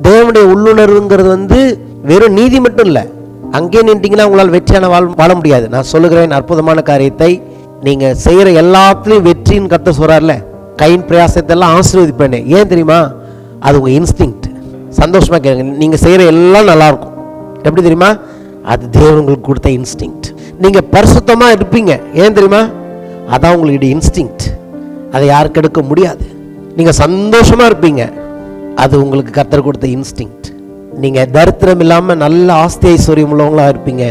தேவனுடைய உள்ளுணர்வுங்கிறது வெறும் நீதி மட்டும் இல்லை. அங்கே நின்றீங்கன்னா உங்களால் வெற்றியான வாழ முடியாது. நான் சொல்லுகிறேன் அற்புதமான காரியத்தை, நீங்க செய்யற எல்லாத்துலயும் வெற்றின்னு கர்த்தர் சொல்றாருல, கையின் பிரயாசத்தை எல்லாம் ஆசீர்வதிப்பேன். ஏன் தெரியுமா? அது உங்க இன்ஸ்டிங்க்ட். சந்தோஷமா கேளுங்க, நீங்க செய்யற எல்லாம் நல்லா இருக்கும். எப்படி தெரியுமா? அது தேவன் உங்களுக்கு கொடுத்த இன்ஸ்டிங்க்ட். நீங்க பரிசுத்தமா இருப்பீங்க. ஏன் தெரியுமா? அதான் உங்களுக்கு இன்ஸ்டிங்க்ட். அதை யாருக்கு எடுக்க முடியாது. நீங்க சந்தோஷமா இருப்பீங்க, அது உங்களுக்கு கர்த்தர் கொடுத்த இன்ஸ்டிங்க்ட். நீங்க தரித்திரம் இல்லாம நல்ல ஆஸ்தி ஐஸ்வர்யம் உள்ளவங்களா இருப்பீங்க,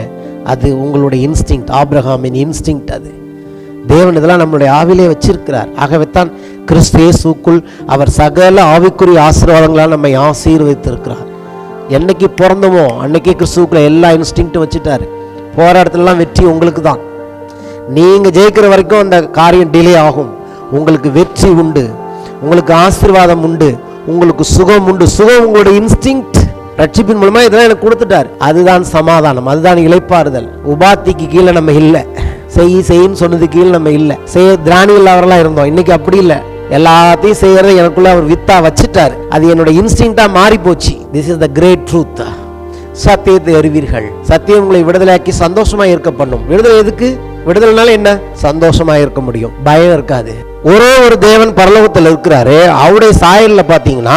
அது உங்களுடைய இன்ஸ்டிங்க்ட். ஆபிரகாமின் இன்ஸ்டிங்க்ட் அது. தேவன் இதெல்லாம் நம்மளுடைய ஆவிலே வச்சிருக்கிறார். ஆகவே தான் கிறிஸ்து இயேசுக்குள் அவர் சகல ஆவிக்குரிய ஆசீர்வாதங்களால் நம்மை ஆசீர்வதித்திருக்கிறார். என்னைக்கு பிறந்தமோ அன்னைக்கே கிறிஸ்துக்குள்ள எல்லா இன்ஸ்டிங்க்டும் வச்சுட்டாரு. போற இடத்துலலாம் வெற்றி உங்களுக்கு தான். நீங்க ஜெயிக்கிற வரைக்கும் அந்த காரியம் டிலே ஆகும். உங்களுக்கு வெற்றி உண்டு, உங்களுக்கு ஆசீர்வாதம் உண்டு, உங்களுக்கு சுகம் உண்டு. சுகம் உங்களுடைய இன்ஸ்டிங்க்ட். ரட்சிப்பின் மூலமா இதெல்லாம் எனக்கு கொடுத்துட்டார். அதுதான் சமாதானம், அதுதான் இளைப்பாறுதல். உபாத்திக்கு கீழே நம்ம இல்லை, செய்யின்னு சொன்னது கீழே நம்ம இல்லை. செய்ய திராணிகள் அவரெல்லாம் இருந்தோம். இன்னைக்கு அப்படி இல்லை. எல்லாத்தையும் செய்யறத எனக்குள்ள அவர் வித்தா வச்சுட்டாரு. அது என்னோட இன்ஸ்டிங்க்டா மாறி போச்சு. This is the great truth. சத்தியத்தை அறிவீர்கள், சத்தியம் உங்களை விடுதலையாக்கி சந்தோஷமா இருக்க பண்ணும். விடுதலை எதுக்கு? விடுதலைனால என்ன? சந்தோஷமா இருக்க முடியும், பயம் இருக்காது. ஒரே ஒரு தேவன் பரலோகத்தில் இருக்கிறாரு. அவருடைய சாயல்ல பாத்தீங்கன்னா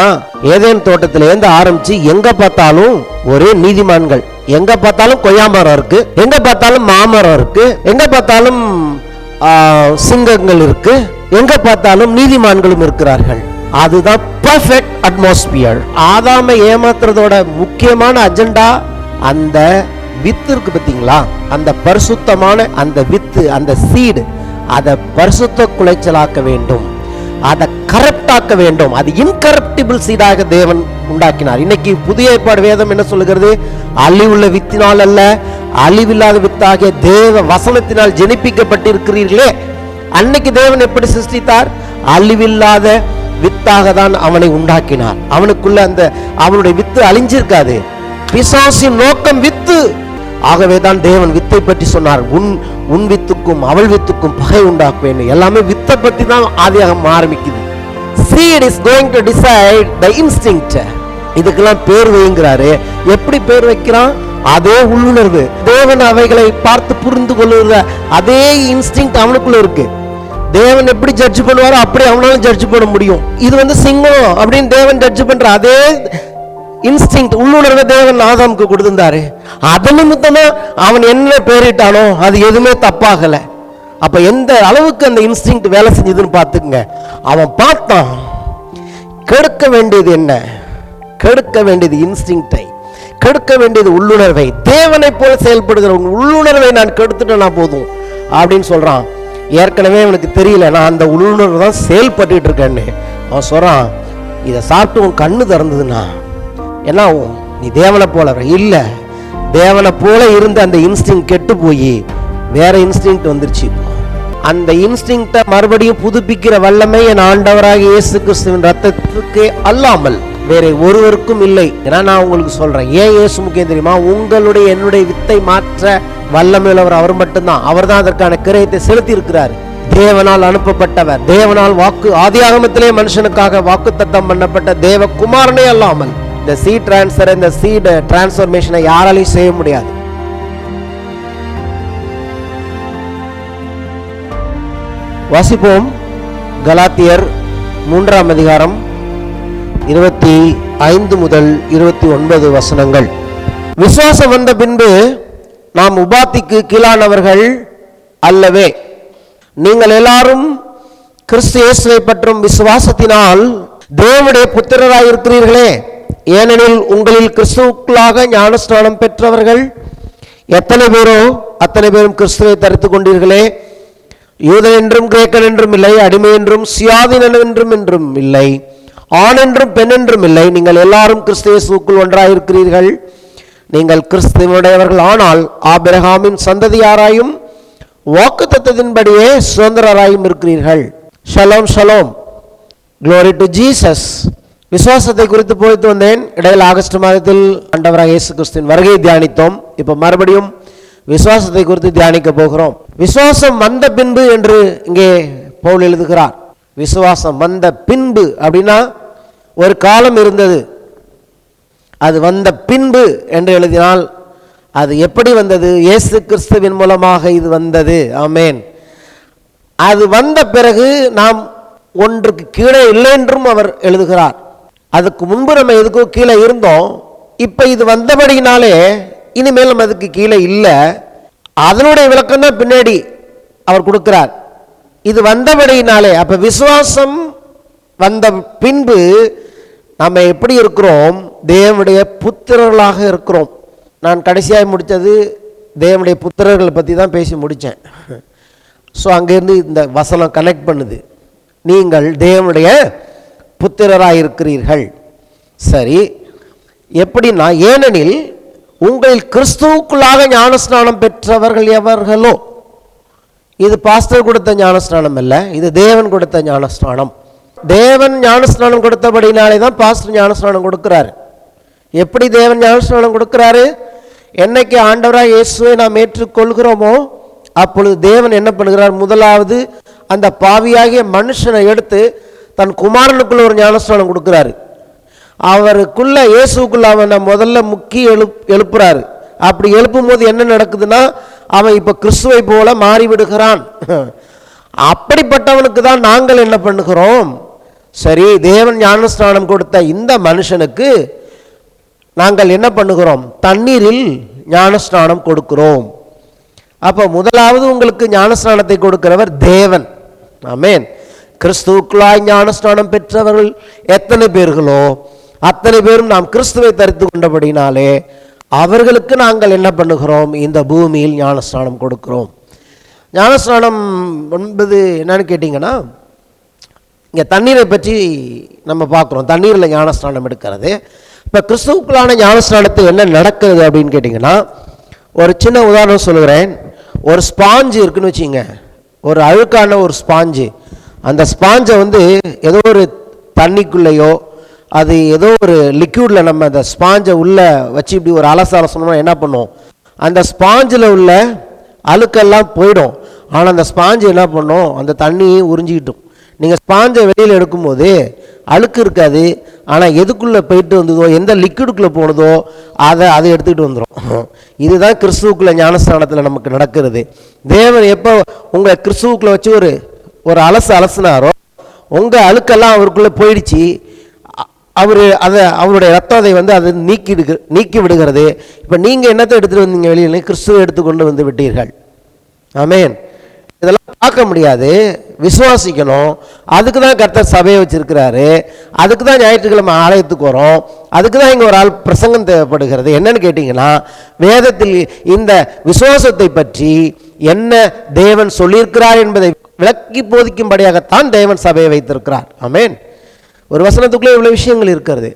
ஏதேன் தோட்டத்திலேருந்து ஆரம்பிச்சு எங்க பார்த்தாலும் ஒரே நீதிமான்கள். எங்க பார்த்தாலும் கொய்யா மரம் இருக்கு, எங்க பார்த்தாலும் மாமரம் இருக்கு, எங்க பார்த்தாலும் சிங்கங்கள் இருக்கு, எங்க பார்த்தாலும் நீதிமான்களும் இருக்கிறார்கள். அதுதான் பெர்ஃபெக்ட் அட்மாஸ்பியர். ஆதாமை ஏமாத்துறதோட முக்கியமான அஜெண்டா அந்த வித்து இருக்கு பார்த்தீங்களா, அந்த பரிசுத்தமான அந்த வித்து, அந்த சீடு, அதை பரிசுத்த குலைச்சலாக்க வேண்டும், அதை கரப்ட் ஆக்க வேண்டும். அது இன்கரப்டிபிள் சீடாக தேவன் உண்டாக்கினார். இன்னைக்கு புதிய ஏற்பாடு வேதம் என்ன சொல்லுகிறது? அழிவுள்ள வித்தினால் அல்ல, அழிவில்லாத வித்தாகிய தேவ வசனத்தினால் ஜெனிப்பிக்கப்பட்டிருக்கிறீர்களே. அன்னைக்கு தேவன் எப்படி சிருஷ்டித்தார்? அழிவில்லாத வித்தாக தான் அவனை உண்டாக்கினார். அவனுக்குள்ள அந்த அவனுடைய வித்து அழிஞ்சிருக்காது. பிசாசின் நோக்கம் வித்து. ஆகவே தான் தேவன் வித்தை பற்றி சொன்னார். உன் வித்துக்கும் அவள் வித்துக்கும் பகை உண்டாக்குவேன். எல்லாமே வித்தை பற்றி தான் ஆதியாகமம் ஆரம்பிக்குது. Seed is going to decide the instinct. இதுக்கெல்லாம் பேர் வைங்கிறாரு. எப்படி பேர் வைக்கிறான்? அதே உள்ளுணர்வு. தேவன் அவைகளை பார்த்து புரிந்து கொள்ளுகிற அதே இன்ஸ்டிங்க்ட் அவனுக்குள்ள இருக்கு. தேவன் எப்படி ஜட்ஜ் பண்ணுவாரோ அப்படி அவனாலும் ஜட்ஜ் பண்ண முடியும். இது சிங்கம் அப்படின்னு தேவன் ஜட்ஜ் பண்ற அதே இன்ஸ்டிங்க்ட் உள்ளுணர்வை தேவன் ஆதாமுக்கு கொடுத்திருந்தாரு. அது நிமித்தமா அவன் என்ன பேரிட்டானோ அது எதுவுமே தப்பாகல. அப்ப எந்த அளவுக்கு அந்த இன்ஸ்டிங்க்ட் வேலை செஞ்சதுன்னு பார்த்துக்குங்க. அவன் பார்த்தான், கெடுக்க வேண்டியது என்ன? கெடுக்க வேண்டியது இன்ஸ்டிங்க்டை, கெடுக்க வேண்டியது உள்ளுணர்வை. தேவனை போல செயல்படுகிற உள்ளுணர்வை நான் கெடுத்துட்டேன்னா போதும் அப்படின்னு சொல்றான். ஏற்கனவே அவனுக்கு தெரியல நான் அந்த உள்ளுணர்வு தான் செயல்பட்டு இருக்கேன்னு. அவன் சொல்றான், இதை சாப்பிட்டு உன் கண்ணு திறந்ததுன்னா என்ன ஆகும்? நீ தேவனை போல இல்ல. தேவனை போல இருந்த அந்த இன்ஸ்டிங் கெட்டு போய் வேற இன்ஸ்டிங் வந்துருச்சு. அந்த இன்ஸ்டிங்க்ட மறுபடியும் புதுப்பிக்கிற வல்லமை என் ஆண்டவராக இயேசு கிறிஸ்துவின் ரத்தத்துக்கு அல்லாமல் வேற ஒருவருக்கும் இல்லை. ஏன்னா நான் உங்களுக்கு சொல்றேன், ஏன் இயேசு முக்கியம் தெரியுமா? உங்களுடைய என்னுடைய வித்தை மாற்ற வல்லமையுள்ளவர் அவர் மட்டும்தான். அவர் தான் அதற்கான கிரயத்தை செலுத்தி இருக்கிறார். தேவனால் அனுப்பப்பட்டவர், தேவனால் வாக்கு ஆதியாகமத்திலே மனுஷனுக்காக வாக்குத்தத்தம் பண்ணப்பட்ட தேவ குமாரனே அல்லாமல் இந்த சீட் டிரான்ஸ்ஃபர், இந்த சீட் டிரான்ஸ்ஃபர்மேஷனை யாராலையும் செய்ய முடியாது. வாசிப்போம். கலாத்தியர் 3ஆம் அதிகாரம் 25 முதல் 29 வசனங்கள். விசுவாசம் வந்த பின்பு நாம் உபாத்திக்கு கீழானவர்கள் அல்லவே. நீங்கள் எல்லாரும் கிறிஸ்து இயேசுவை பற்றும் விசுவாசத்தினால் தேவனுடைய புத்திரராய் இருக்கிறீர்களே. ஏனெனில் உங்களில் கிறிஸ்துவுக்குள்ளாக ஞானஸ்நானம் பெற்றவர்கள் எத்தனை பேரோ அத்தனை பேரும் கிறிஸ்துவை தரித்துக் கொண்டீர்களே. யூதன் என்றும் கிரேக்கன் என்றும் இல்லை, அடிமை என்றும் சுயாதீனன் என்றும் இல்லை, ஆண் என்றும் பெண் என்றும் இல்லை, நீங்கள் எல்லாரும் கிறிஸ்து இயேசுவுக்குள் ஒன்றாயிருக்கிறீர்கள். நீங்கள் கிறிஸ்துவனுடையவர்கள் ஆனால் ஆபிரகாமின் சந்ததியாராயும் வாக்குத்தத்தத்தின்படியே சுதந்திரராயும் இருக்கிறீர்கள். Shalom shalom. Glory to Jesus. விசுவாசத்தை குறித்து போய்த்து வந்தேன். இடையில் ஆகஸ்ட் மாதத்தில் ஆண்டவராக இயேசு கிறிஸ்துவின் வருகையை தியானித்தோம். இப்போ மறுபடியும் விசுவாசத்தை குறித்து தியானிக்க போகிறோம். விசுவாசம் வந்த பின்பு என்று இங்கே பவுல் எழுதுகிறார். விசுவாசம் வந்த பின்பு அப்படின்னா ஒரு காலம் இருந்தது. அது வந்த பின்பு என்று எழுதினால் அது எப்படி வந்தது? இயேசு கிறிஸ்துவின் மூலமாக இது வந்தது. ஆமென். அது வந்த பிறகு நாம் ஒன்றுக்கு கீழே இல்லை என்றும் அவர் எழுதுகிறார். அதுக்கு முன்பு நம்ம எதுக்கோ கீழே இருந்தோம், இப்போ இது வந்தபடினாலே இனிமேல் நம்ம அதுக்கு கீழே இல்லை. அதனுடைய விளக்கம் தான் பின்னாடி அவர் கொடுக்கிறார். இது வந்தபடினாலே, அப்போ விசுவாசம் வந்த பின்பு நம்ம எப்படி இருக்கிறோம்? தேவனுடைய புத்திரர்களாக இருக்கிறோம். நான் கடைசியாக முடித்தது தேவனுடைய புத்திரர்களை பற்றி தான் பேசி முடித்தேன். ஸோ அங்கேருந்து இந்த வசனம் கனெக்ட் பண்ணுது. நீங்கள் தேவனுடைய புத்திரராக இருக்கிறீர்கள். சரி, எப்படின்னா, ஏனெனில் உங்களில் கிறிஸ்துவுக்குள்ளாக ஞானஸ்நானம் பெற்றவர்கள் எவர்களோ. இது பாஸ்டர் கொடுத்த ஞானஸ்நானம் அல்ல, இது தேவன் கொடுத்த ஞானஸ்நானம். தேவன் ஞானஸ்நானம் கொடுத்தபடினாலே தான் பாஸ்டர் ஞானஸ்நானம் கொடுக்கிறாரு. எப்படி தேவன் ஞானஸ்நானம் கொடுக்கிறாரு? என்னைக்கு ஆண்டவராக இயேசுவை நாம் ஏற்றுக்கொள்கிறோமோ அப்பொழுது தேவன் என்ன பண்ணுகிறார்? முதலாவது அந்த பாவியாகிய மனுஷனை எடுத்து தன் குமாரனுக்குள்ள ஒரு ஞானஸ்நானம் கொடுக்கிறாரு. அவருக்குள்ள இயேசுக்குள்ள அவனை முதல்ல முக்கி எழுப்புறாரு. அப்படி எழுப்பும் போது என்ன நடக்குதுன்னா, அவன் இப்போ கிறிஸ்துவை போல மாறிவிடுகிறான். அப்படிப்பட்டவனுக்கு தான் நாங்கள் என்ன பண்ணுகிறோம்? சரி, தேவன் ஞானஸ்நானம் கொடுத்த இந்த மனுஷனுக்கு நாங்கள் என்ன பண்ணுகிறோம்? தண்ணீரில் ஞானஸ்நானம் கொடுக்கிறோம். அப்போ முதலாவது உங்களுக்கு ஞானஸ்நானத்தை கொடுக்கிறவர் தேவன். ஆமென். கிறிஸ்துவுக்குள்ளாய் ஞானஸ்நானம் பெற்றவர்கள் எத்தனை பேர்களோ அத்தனை பேரும் நாம் கிறிஸ்துவை தரித்து கொண்டபடினாலே அவர்களுக்கு நாங்கள் என்ன பண்ணுகிறோம்? இந்த பூமியில் ஞானஸ்நானம் கொடுக்கிறோம். ஞானஸ்நானம் என்பது என்னன்னு கேட்டிங்கன்னா, இங்கே தண்ணீரை பற்றி நம்ம பார்க்குறோம். தண்ணீரில் ஞானஸ்நானம் எடுக்கிறது. இப்போ கிறிஸ்துவுக்குள்ளான ஞானஸ்நானத்தில் என்ன நடக்குது அப்படின்னு கேட்டிங்கன்னா, ஒரு சின்ன உதாரணம் சொல்லுகிறேன். ஒரு ஸ்பாஞ்சு இருக்குன்னு வச்சுங்க, ஒரு அழுக்கான ஒரு ஸ்பாஞ்சு. அந்த ஸ்பாஞ்சை ஏதோ ஒரு தண்ணிக்குள்ளேயோ அது ஏதோ ஒரு லிக்யூடில் நம்ம அந்த ஸ்பாஞ்சை உள்ளே வச்சு இப்படி ஒரு அலசோம்னா என்ன பண்ணும்? அந்த ஸ்பாஞ்சில் உள்ள அழுக்கெல்லாம் போயிடும். ஆனால் அந்த ஸ்பாஞ்சு என்ன பண்ணும்? அந்த தண்ணியை உறிஞ்சிக்கிட்டும். நீங்கள் ஸ்பாஞ்சை வெளியில் எடுக்கும்போது அழுக்கு இருக்காது, ஆனால் எதுக்குள்ளே போயிட்டு வந்ததோ, எந்த லிக்விடுக்குள்ளே போனதோ அதை எடுத்துக்கிட்டு வந்துடும். இதுதான் கிறிஸ்துவுக்குள்ள ஞானஸ்நானத்தில் நமக்கு நடக்கிறது. தேவன் எப்போ உங்களை கிறிஸ்துவுக்குள்ளே வச்சு ஒரு அலசுனாரோ உங்கள் அழுக்கெல்லாம் அவருக்குள்ளே போயிடுச்சு. அவருடைய ரத்தம் அதை நீக்கி விடுகிறது. இப்போ நீங்கள் என்னத்தை எடுத்துகிட்டு வந்தீங்க? வெளியில் கிறிஸ்துவை எடுத்துக்கொண்டு வந்து விட்டீர்கள். ஆமென். இதெல்லாம் பார்க்க முடியாது, விசுவாசிக்கணும். அதுக்கு தான் கர்த்தர் சபையை வச்சிருக்கிறாரு. அதுக்கு தான் ஞாயிற்றுக்கிழமை ஆலயத்துக்கு வரோம். அதுக்கு தான் இங்கே ஒரு ஆள் பிரசங்கம் தேவைப்படுகிறது. என்னன்னு கேட்டிங்கன்னா, வேதத்தில் இந்த விசுவாசத்தை பற்றி என்ன தேவன் சொல்லியிருக்கிறார் என்பதை விளக்கி போதிக்கும்படியாகத்தான் தேவன் சபையை வைத்திருக்கிறார். ஆமென். ஒரு வசனத்துக்குள்ளே இவ்வளோ விஷயங்கள் இருக்கிறது.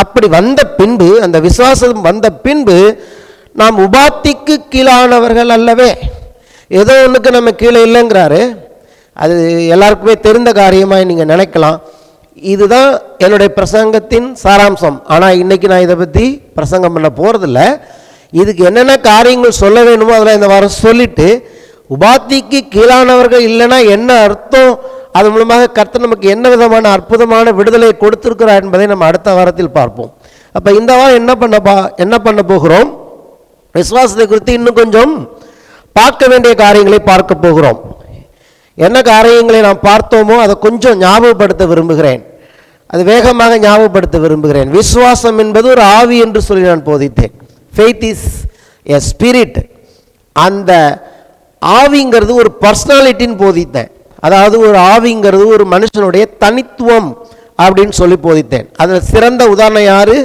அப்படி வந்த பின்பு, அந்த விசுவாசம் வந்த பின்பு நாம் உபாத்திக்கு கீழானவர்கள் அல்லவே. ஏதோ ஒன்றுக்கு நம்ம கீழே இல்லைங்கிறாரு. அது எல்லாருக்குமே தெரிந்த காரியமாக நீங்கள் நினைக்கலாம். இதுதான் என்னுடைய பிரசங்கத்தின் சாராம்சம். ஆனால் இன்றைக்கி நான் இதை பற்றி பிரசங்கம் பண்ண போகிறதில்ல. இதுக்கு என்னென்ன காரியங்கள் சொல்ல வேணுமோ அதெல்லாம் இந்த வாரம் சொல்லிவிட்டு, உபாத்திக்கு கீழானவர்கள் இல்லைன்னா என்ன அர்த்தம், அது மூலமாக கர்த்தர் நமக்கு என்ன விதமான அற்புதமான விடுதலை கொடுத்திருக்கிறார் என்பதை நம்ம அடுத்த வாரத்தில் பார்ப்போம். அப்போ இந்த வாரம் என்ன பண்ண போகிறோம்? விசுவாசத்தை குறித்து இன்னும் கொஞ்சம் பார்க்க வேண்டிய காரியங்களை பார்க்க போகிறோம். என்ன காரியங்களை நாம் பார்த்தோமோ அதை கொஞ்சம் ஞாபகப்படுத்த விரும்புகிறேன். அது வேகமாக ஞாபகப்படுத்த விரும்புகிறேன். விசுவாசம் என்பது ஒரு ஆவி என்று சொல்லி நான் போதித்தேன். Faith is a spirit. அந்த ஆவிங்கிறது ஒரு பர்சனாலிட்டின்னு போதித்தேன். அதாவது ஒரு ஆவிங்கிறது ஒரு மனுஷனுடைய தனித்துவம் அப்படின்னு சொல்லி போதித்தேன். அதில் சிறந்த உதாரணம் யாரு?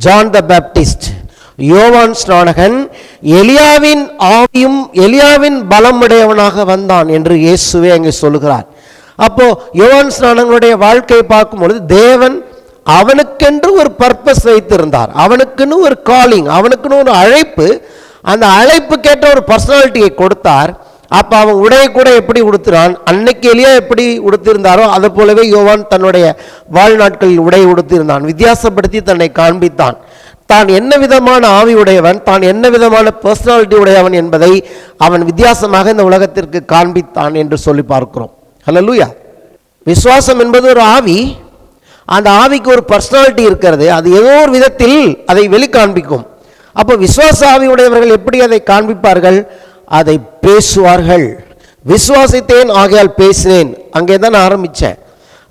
ஜான் த பேப்டிஸ்ட், யோவான் ஸ்நானகன். எலியாவின் ஆவியும் எலியாவின் பலம் உடையவனாக வந்தான் என்று இயேசுவே அங்கே சொல்லுகிறார். அப்போ யோவான் ஸ்நானகனுடைய வாழ்க்கையை பார்க்கும் பொழுது தேவன் அவனுக்கென்று ஒரு பர்பஸ் வைத்திருந்தார். அவனுக்குன்னு ஒரு காலிங், அவனுக்குன்னு ஒரு அழைப்பு. அந்த அழைப்புக்கேற்ற ஒரு பர்சனாலிட்டியை கொடுத்தார். அப்போ அவன் உடையை கூட எப்படி உடுத்துறான்? அன்னைக்கு எலியா எப்படி உடுத்திருந்தாரோ அதை போலவே யோவான் தன்னுடைய வாழ்நாட்களில் உடை உடுத்திருந்தான். வித்தியாசப்படுத்தி தன்னை காண்பித்தான். தான் என்ன விதமான ஆவி உடையவன், தான் என்ன விதமான பர்சனாலிட்டி உடையவன் என்பதை அவன் வித்தியாசமாக இந்த உலகத்திற்கு காண்பித்தான் என்று சொல்லி பார்க்கிறோம். ஹல்லேலூயா. விசுவாசம் என்பது ஒரு ஆவி. அந்த ஆவிக்கு ஒரு பர்சனாலிட்டி இருக்கிறது. அது ஏதோ ஒரு விதத்தில் அதை வெளிக்காண்பிக்கும். அப்போ விசுவாச ஆவியுடையவர்கள் எப்படி அதை காண்பிப்பார்கள்? அதை பேசுவார்கள். விசுவாசித்தேன் ஆகையால் பேசினேன், அங்கே தான் நான் ஆரம்பித்தேன்.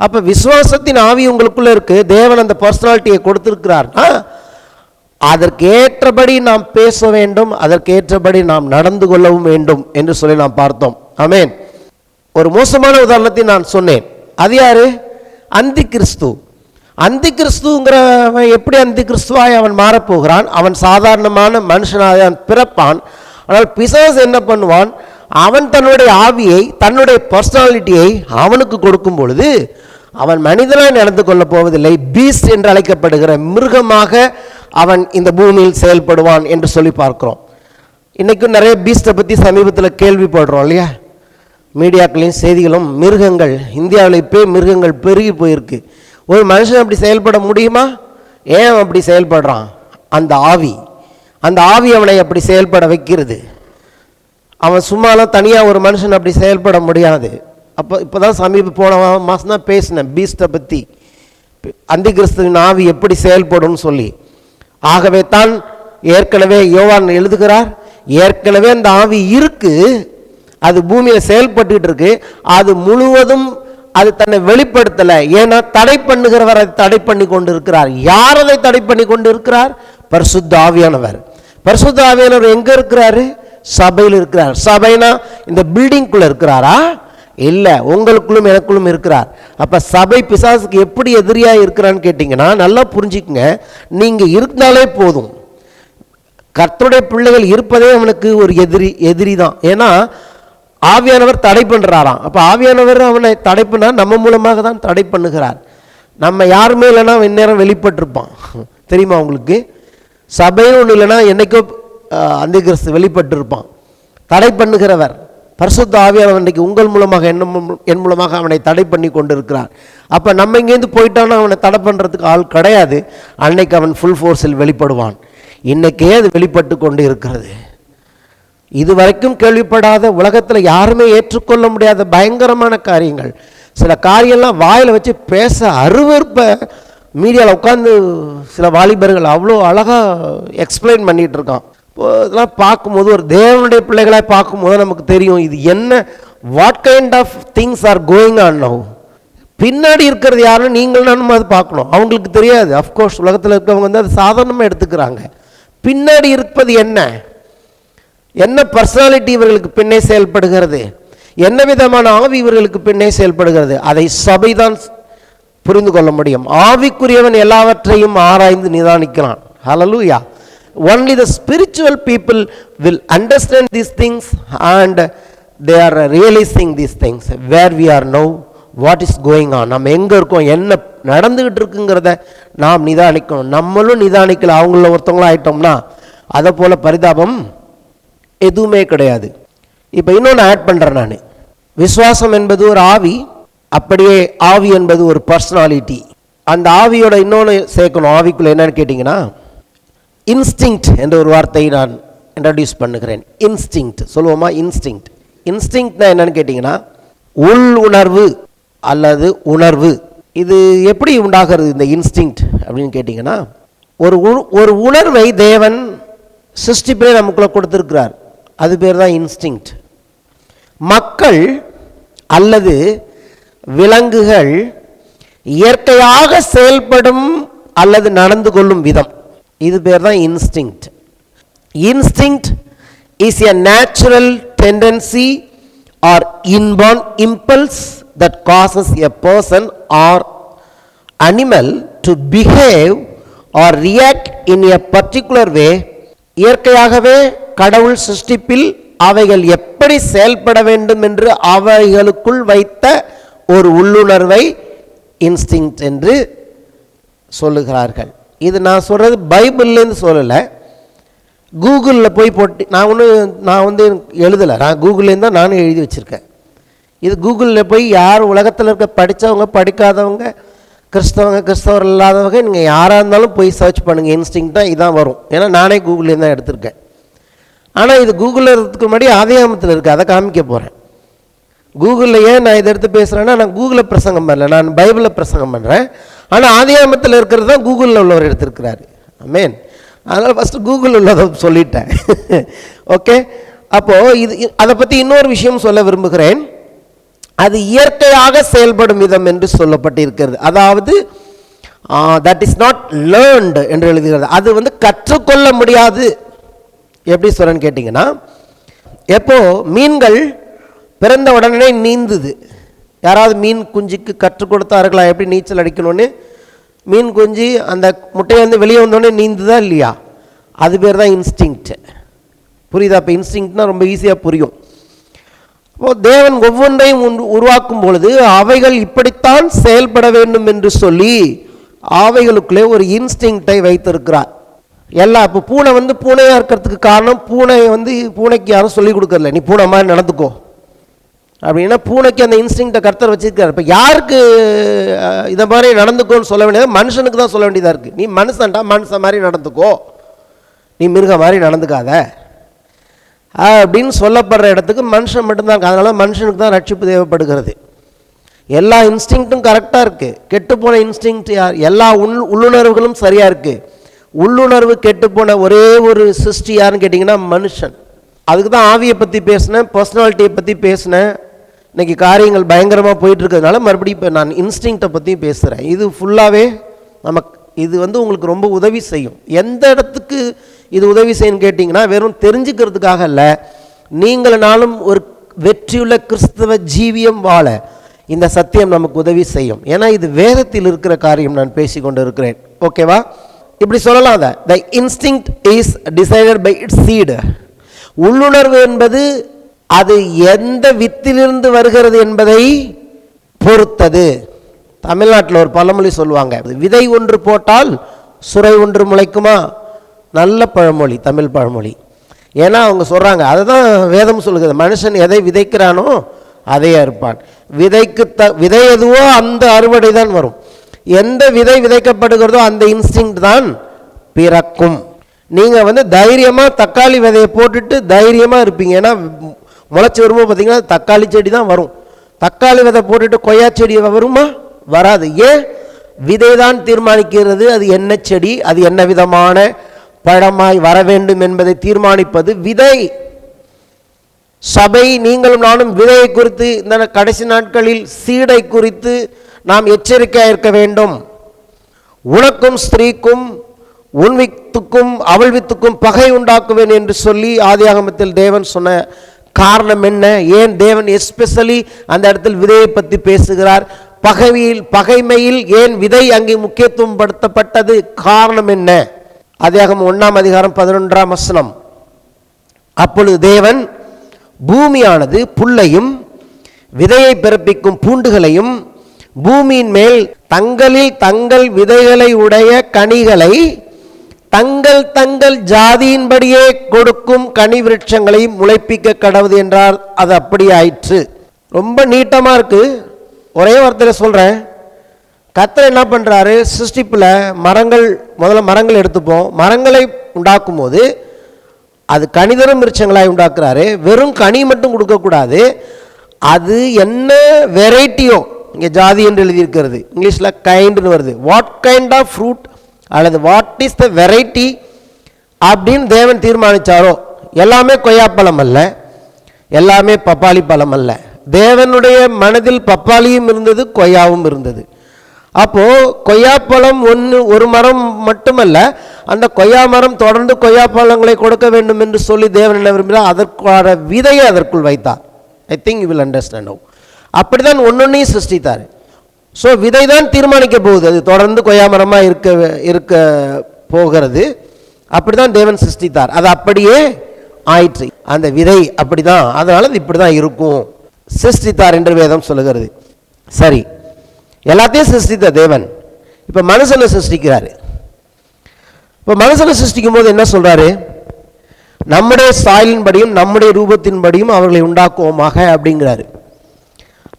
அப்போ விசுவாசத்தின் ஆவி உங்களுக்குள்ள இருக்கு. தேவன் அந்த பர்சனாலிட்டியை கொடுத்திருக்கிறார்னா அதற்கு ஏற்றபடி நாம் பேச வேண்டும், அதற்கு ஏற்றபடி நாம் நடந்து கொள்ளவும் வேண்டும் என்று சொல்லி நாம் பார்த்தோம். ஆமென். ஒரு மோசமான உதாரணத்தை நான் சொன்னேன். அது யாரு? அந்தி கிறிஸ்து. அந்தி கிறிஸ்துங்கிறவன் எப்படி அந்தி கிறிஸ்துவாய் அவன் மாறப்போகிறான்? அவன் சாதாரணமான மனுஷனாக பிறப்பான். ஆனால் பிசாசு என்ன பண்ணுவான்? அவன் தன்னுடைய ஆவியை, தன்னுடைய பர்சனாலிட்டியை அவனுக்கு கொடுக்கும் பொழுது அவன் மனிதனாய் நடந்து கொள்ளப் போவதில்லை. பீஸ்ட் என்று அழைக்கப்படுகிற மிருகமாக அவன் இந்த பூமியில் செயல்படுவான் என்று சொல்லி பார்க்கிறோம். இன்றைக்கும் நிறைய பீஸ்ட்டை பற்றி சமீபத்தில் கேள்விப்படுறோம் இல்லையா? மீடியாக்களையும் செய்திகளும். மிருகங்கள், இந்தியாவில் இப்போ மிருகங்கள் பெருகி போயிருக்கு. ஒரு மனுஷன் அப்படி செயல்பட முடியுமா? ஏன் அப்படி செயல்படுறான்? அந்த ஆவி அவனை அப்படி செயல்பட வைக்கிறது. அவன் சும்மாலாம் தனியாக ஒரு மனுஷன் அப்படி செயல்பட முடியாது. இப்போ தான் போன மாதம் தான் பேசினேன் பீஸ்ட்டை பற்றி, அந்தி கிறிஸ்துவின் ஆவி எப்படி செயல்படும் சொல்லி. ஆகவே தான் ஏற்கனவே யோவான் எழுதுகிறார், ஏற்கனவே அந்த ஆவி இருக்கு, அது பூமியில் செயல்பட்டு இருக்கு. அது முழுவதும் அது தன்னை வெளிப்படுத்தலை. ஏன்னா தடை பண்ணுகிறவர் அதை தடை பண்ணி கொண்டு இருக்கிறார். யார் அதை தடை பண்ணி கொண்டு இருக்கிறார்? பரிசுத்த ஆவியானவர். பரிசுத்த ஆவியானவர் எங்க இருக்கிறாரு? சபையில் இருக்கிறார். சபைனா இந்த பில்டிங்குள்ள இருக்கிறாரா? இல்லை, உங்களுக்குள்ளும் எனக்குள்ளும் இருக்கிறார். அப்போ சபை பிசாசுக்கு எப்படி எதிரியாக இருக்கிறான்னு கேட்டிங்கன்னா நல்லா புரிஞ்சுக்குங்க. நீங்கள் இருந்தாலே போதும். கர்த்தருடைய பிள்ளைகள் இருப்பதே அவனுக்கு ஒரு எதிரி தான். ஏன்னா ஆவியானவர் தடை பண்ணுறாராம். அப்போ ஆவியானவர் அவனை தடை பண்ணால் நம்ம மூலமாக தான் தடை பண்ணுகிறார். நம்ம யாருமே இல்லைன்னா இந்நேரம் வெளிப்பட்டிருப்பான். தெரியுமா உங்களுக்கு? சபையும் ஒன்று இல்லைன்னா என்னைக்கோ அந்தி கிறிஸ்து வெளிப்பட்டிருப்பான். தடை பண்ணுகிறவர் பரிசுத்த ஆவியானவர் இன்றைக்கு உங்கள் மூலமாக என் மூலமாக அவனை தடை பண்ணி கொண்டு இருக்கிறார். அப்போ நம்ம இங்கேருந்து போயிட்டான்னா அவனை தடை பண்ணுறதுக்கு ஆள் கிடையாது. அன்னைக்கு அவன் ஃபுல் ஃபோர்ஸில் வெளிப்படுவான். இன்றைக்கே அது வெளிப்பட்டு கொண்டு இருக்கிறது. இதுவரைக்கும் கேள்விப்படாத, உலகத்தில் யாருமே ஏற்றுக்கொள்ள முடியாத பயங்கரமான காரியங்கள். சில காரியம்லாம் வாயில் வச்சு பேச அருவருப்ப மீடியாவில் உட்காந்து சில வாலிபர்கள் அவ்வளோ அழகாக எக்ஸ்பிளைன் பண்ணிகிட்டு இருக்கான். இதெல்லாம் பார்க்கும்போது, ஒரு தேவனுடைய பிள்ளைகளாக பார்க்கும்போது நமக்கு தெரியும் இது என்ன, what kind of things are going on now. பின்னாடி இருக்கிறது யாருன்னு நீங்கள் நானும் அது பார்க்கணும். அவங்களுக்கு தெரியாது. அஃப்கோர்ஸ் உலகத்தில் இருக்கிறவங்க வந்து அது சாதாரணமாக எடுத்துக்கிறாங்க. பின்னாடி இருப்பது என்ன பர்சனாலிட்டி இவர்களுக்கு பின்னே செயல்படுகிறது, என்ன விதமான ஆவி இவர்களுக்கு பின்னே செயல்படுகிறது, அதை சபைதான் புரிந்து கொள்ள முடியும். ஆவிக்குரியவன் எல்லாவற்றையும் ஆராய்ந்து நிதானிக்கிறான். ஹல்லேலூயா. Only the spiritual people will understand these things and they are realizing these things. Where we are now, what is going on, நம்ம எங்கே இருக்கோம், என்ன நடந்துக்கிட்டு இருக்குங்கிறத நாம் நிதானிக்கணும். நம்மளும் நிதானிக்கல, அவங்கள ஒருத்தவங்களும் ஆயிட்டோம்னா அதை போல பரிதாபம் எதுவுமே கிடையாது. இப்போ இன்னொன்று ஆட் பண்ணுறேன் நான். விசுவாசம் என்பது ஒரு ஆவி, அப்படியே ஆவி என்பது ஒரு பர்சனாலிட்டி. அந்த ஆவியோட இன்னொன்று சேர்க்கணும். ஆவிக்குள்ள என்னன்னு கேட்டிங்கன்னா இன்ஸ்டிங்க்ட் என்ற ஒரு வார்த்தையை நான் இன்ட்ரடியூஸ் பண்ணுகிறேன். இன்ஸ்டிங்க்ட் சொல்லுவோமா? இன்ஸ்டிங்க்ட்னா என்னன்னு கேட்டிங்கன்னா உள் உணர்வு அல்லது உணர்வு. இது எப்படி உண்டாகிறது இந்த இன்ஸ்டிங்க்ட் அப்படின்னு கேட்டிங்கன்னா, ஒரு உணர்வை தேவன் சிருஷ்டிப்பிலே நமக்குள்ள கொடுத்துருக்கிறார். அது பேர் தான் இன்ஸ்டிங்க்ட். மக்கள் அல்லது விலங்குகள் இயற்கையாக செயல்படும் அல்லது நடந்து கொள்ளும் விதம், இது பேர் தான் instinct. Instinct is a natural tendency or inborn impulse that causes a person or animal to behave or react in a particular way. இயற்கையாகவே கடவுள் சிருஷ்டிப்பில் அவைகள் எப்படி செயல்பட வேண்டும் என்று அவைகளுக்குள் வைத்த ஒரு உள்ளுணர்வை இன்ஸ்டிங்க்ட் என்று சொல்லுகிறார்கள். இது நான் சொல்கிறது பைபிள்லேருந்து சொல்லலை, கூகுளில் போய் போட்டு நான் வந்து எழுதலை, நான் கூகுள்லேருந்து தான் நானும் எழுதி வச்சுருக்கேன். இது கூகுளில் போய் யார் உலகத்தில் இருக்க படித்தவங்க படிக்காதவங்க கிறிஸ்தவர் இல்லாதவங்க நீங்கள் யாராக இருந்தாலும் போய் சர்ச் பண்ணுங்கள். இன்ஸ்டிங்க்டாக இதான் வரும். ஏன்னா நானே கூகுள்லேருந்து தான் எடுத்திருக்கேன். ஆனால் இது கூகுளில் இருக்கிறதுக்கு முன்னாடி ஆதியாகமத்தில் இருக்குது, அதை காமிக்க போகிறேன். கூகுளில் ஏன் நான் இதை எடுத்து பேசுகிறேன்னா, நான் கூகுளில் பிரசங்கம் பண்ணல, நான் பைபிளில் பிரசங்கம் பண்ணுறேன். ஆனால் ஆதியாகமத்தில் இருக்கிறது தான் கூகுளில் உள்ளவர் எடுத்திருக்கிறாரு. ஆமென். அதனால் ஃபஸ்ட்டு கூகுள் உள்ளதை சொல்லிட்டேன். ஓகே, அப்போது அதை பற்றி இன்னொரு விஷயம் சொல்ல விரும்புகிறேன். அது இயற்கையாக செயல்படும் விதம் என்று சொல்லப்பட்டிருக்கிறது. அதாவது தட் இஸ் நாட் லேர்ன்டு என்று எழுதுகிறது. அது கற்றுக்கொள்ள முடியாது. எப்படி சொல்றேன்னு கேட்டிங்கன்னா, எப்போ மீன்கள் பிறந்த உடனே நீந்துது. யாராவது மீன் குஞ்சுக்கு கற்றுக் கொடுத்தார்களா எப்படி நீச்சல் அடிக்கணும்னு? மீன் குஞ்சு அந்த முட்டையை வெளியே வந்தோடனே நீந்துதா இல்லையா? அது பேர் தான் இன்ஸ்டிங்க்ட். புரியுதா? இப்போ இன்ஸ்டிங்க்ட்னா ரொம்ப ஈஸியாக புரியும். அப்போது தேவன் ஒவ்வொன்றையும் உருவாக்கும் பொழுது அவைகள் இப்படித்தான் செயல்பட வேண்டும் என்று சொல்லி அவைகளுக்குள்ளே ஒரு இன்ஸ்டிங்க்டை வைத்திருக்கிறார். இப்போ பூனை பூனையாக இருக்கிறதுக்கு காரணம், பூனைக்கு யாரும் சொல்லிக் கொடுக்கறதில்ல, நீ பூனை மாதிரி நடந்துக்கோ அப்படின்னா. பூனைக்கு அந்த இன்ஸ்டிங்க்டை கர்த்தர் வச்சிருக்காரு. இப்போ யாருக்கு இதை மாதிரி நடந்துக்கோன்னு சொல்ல வேண்டியது? மனுஷனுக்கு தான் சொல்ல வேண்டியதாக இருக்குது. நீ மனுஷன்டா, மனுஷன் மாதிரி நடந்துக்கோ, நீ மிருகம் மாதிரி நடந்துக்காத அப்படின்னு சொல்லப்படுற இடத்துக்கு மனுஷன் மட்டும்தான் இருக்கு. அதனால மனுஷனுக்கு தான் ரட்சிப்பு தேவைப்படுகிறது. எல்லா இன்ஸ்டிங்க்டும் கரெக்டாக இருக்குது. கெட்டுப்போன இன்ஸ்டிங்க்ட் யார்? எல்லா உள்ளுணர்வுகளும் சரியாக இருக்குது. உள்ளுணர்வு கெட்டுப்போன ஒரே ஒரு சிருஷ்டி யாருன்னு கேட்டிங்கன்னா மனுஷன். அதுக்கு தான் ஆவியை பற்றி பேசினேன், பர்சனாலிட்டியை பற்றி பேசினேன். இன்றைக்கி காரியங்கள் பயங்கரமாக போயிட்டுருக்கிறதுனால மறுபடியும் இப்போ நான் இன்ஸ்டிங்க்டை பற்றி பேசுகிறேன். இது ஃபுல்லாகவே இது உங்களுக்கு ரொம்ப உதவி செய்யும். எந்த இடத்துக்கு இது உதவி செய்யும் கேட்டிங்கன்னா, வெறும் தெரிஞ்சுக்கிறதுக்காக இல்லை, நீங்களும் ஒரு வெற்றியுள்ள கிறிஸ்தவ ஜீவியம் வாழ இந்த சத்தியம் நமக்கு உதவி செய்யும். ஏன்னா இது வேதத்தில் இருக்கிற காரியம் நான் பேசி கொண்டு இருக்கிறேன். ஓகேவா? இப்படி சொல்லலாம். The instinct is decided by its seat. உள்ளுணர்வு என்பது அது எந்த வித்திலிருந்து வருகிறது என்பதை பொறுத்தது. தமிழ்நாட்டில் ஒரு பழமொழி சொல்லுவாங்க, விதை ஒன்று போட்டால் சுரை ஒன்று முளைக்குமா. நல்ல பழமொழி, தமிழ் பழமொழி. ஏன்னா அவங்க சொல்கிறாங்க, அதுதான் வேதம் சொல்லுகிறது, மனுஷன் எதை விதைக்கிறானோ அதை அறுப்பான். விதை எதுவோ அந்த அறுவடை தான் வரும். எந்த விதை விதைக்கப்படுகிறதோ அந்த இன்ஸ்டிங்க்ட் தான் பிறக்கும். நீங்கள் தைரியமாக தக்காளி விதையை போட்டுட்டு தைரியமாக இருப்பீங்க. ஏன்னா முளைச்சி வரும்போது பார்த்தீங்கன்னா தக்காளி செடி தான் வரும். தக்காளி விதை போட்டுட்டு கொய்யா செடி வருமா? வராது. ஏன்? விதை தான் தீர்மானிக்கிறது அது என்ன செடி, அது என்ன விதமான பழமாய் வர வேண்டும் என்பதை தீர்மானிப்பது விதை. சபை, நீங்களும் நானும் விதையை குறித்து இந்த கடைசி நாட்களில் சீடை குறித்து நாம் எச்சரிக்கையாக இருக்க வேண்டும். உனக்கும் ஸ்திரீக்கும் உன் வித்துக்கும் அவள் வித்துக்கும் பகை உண்டாக்குவேன் என்று சொல்லி ஆதியாகமத்தில் தேவன் சொன்ன காரணம் என்ன? ஏன் தேவன் எஸ்பெஷலி அந்த இடத்தில் விதையை பற்றி பேசுகிறார்? பகைமையில் ஏன் விதை அங்கே முக்கியத்துவம் படுத்தப்பட்டது? காரணம் என்ன? ஆதியாகமம் 1:11. அப்பொழுது தேவன் பூமியானது புல்லையும் விதையை பிறப்பிக்கும் பூண்டுகளையும் பூமியின் மேல் தங்களில் தங்கள் விதைகளை உடைய கனிகளை தங்கள் தங்கள் ஜாதியின்படியே கொடுக்கும் கனி விருட்சங்களை முளைப்பிக்க கடவுது என்றார். அது அப்படி ஆயிற்று. ரொம்ப நீட்டமாக இருக்கு. ஒரே வார்த்தையில் சொல்கிறேன், கர்த்தர் என்ன பண்ணுறாரு? சிருஷ்டிப்பில் முதல்ல மரங்கள் எடுத்துப்போம். மரங்களை உண்டாக்கும் போது அது கனிதரும் விருட்சங்களாய் உண்டாக்குறாரு. வெறும் கனி மட்டும் கொடுக்கக்கூடாது, அது என்ன வெரைட்டியோ, இங்கே ஜாதி என்று எழுதியிருக்கிறது, இங்கிலீஷில் கைண்டுன்னு வருது. வாட் கைண்ட் ஆஃப் ஃப்ரூட் அல்லது வாட் இஸ் த வெரைட்டி அப்படின்னு தேவன் தீர்மானித்தாரோ. எல்லாமே கொய்யாப்பழம் அல்ல, எல்லாமே பப்பாளி பழம் அல்ல. தேவனுடைய மனதில் பப்பாளியும் இருந்தது, கொய்யாவும் இருந்தது. அப்போது கொய்யாப்பழம் ஒரு மரம் மட்டுமல்ல, அந்த கொய்யா மரம் தொடர்ந்து கொய்யாப்பழங்களை கொடுக்க வேண்டும் என்று சொல்லி தேவன் என்ன விரும்பினார்? அதற்கான விதையை அதற்குள் வைத்தார். I think you will understand. அப்படி தான் ஒன்னொன்னையும் சிருஷ்டித்தார். ஸோ விதை தான் தீர்மானிக்க போகுது, அது தொடர்ந்து கொய்யா மரமாக இருக்க போகிறது. அப்படி தான் தேவன் சிருஷ்டித்தார். அது அப்படியே ஆயிற்று. அந்த விதை அப்படி தான், அதனால் அது இப்படி தான் இருக்கும் சிருஷ்டித்தார் என்று வேதம் சொல்லுகிறது. சரி, எல்லாத்தையும் சிருஷ்டித்த தேவன் இப்போ மனுஷனை சிருஷ்டிக்கிறாரு. இப்போ மனுஷனை சிருஷ்டிக்கும் போது என்ன சொல்றாரு? நம்முடைய சாயலின்படியும் நம்முடைய ரூபத்தின்படியும் அவர்களை உண்டாக்குவோமாக அப்படிங்கிறாரு.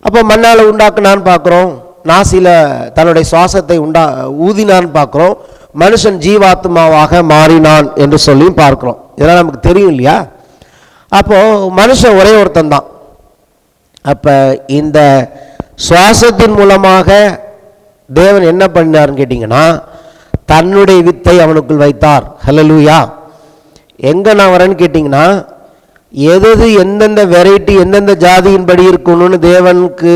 அப்போ மண்ணால் உண்டாக்குனான்னு பார்க்குறோம், நாசியில் தன்னுடைய சுவாசத்தை ஊதினான்னு பார்க்குறோம், மனுஷன் ஜீவாத்மாவாக மாறினான் என்று சொல்லியும் பார்க்குறோம். இதெல்லாம் நமக்கு தெரியும் இல்லையா? அப்போது மனுஷன் ஒரே ஒருத்தன் தான். அப்போ இந்த சுவாசத்தின் மூலமாக தேவன் என்ன பண்ணாருன்னு கேட்டிங்கன்னா, தன்னுடைய வித்தை அவனுக்குள் வைத்தார். ஹல்லேலூயா. எங்கே நான் வரேன்னு கேட்டிங்கன்னா, எது எந்தெந்த வெரைட்டி எந்தெந்த ஜாதியின்படி இருக்கணும்னு தேவனுக்கு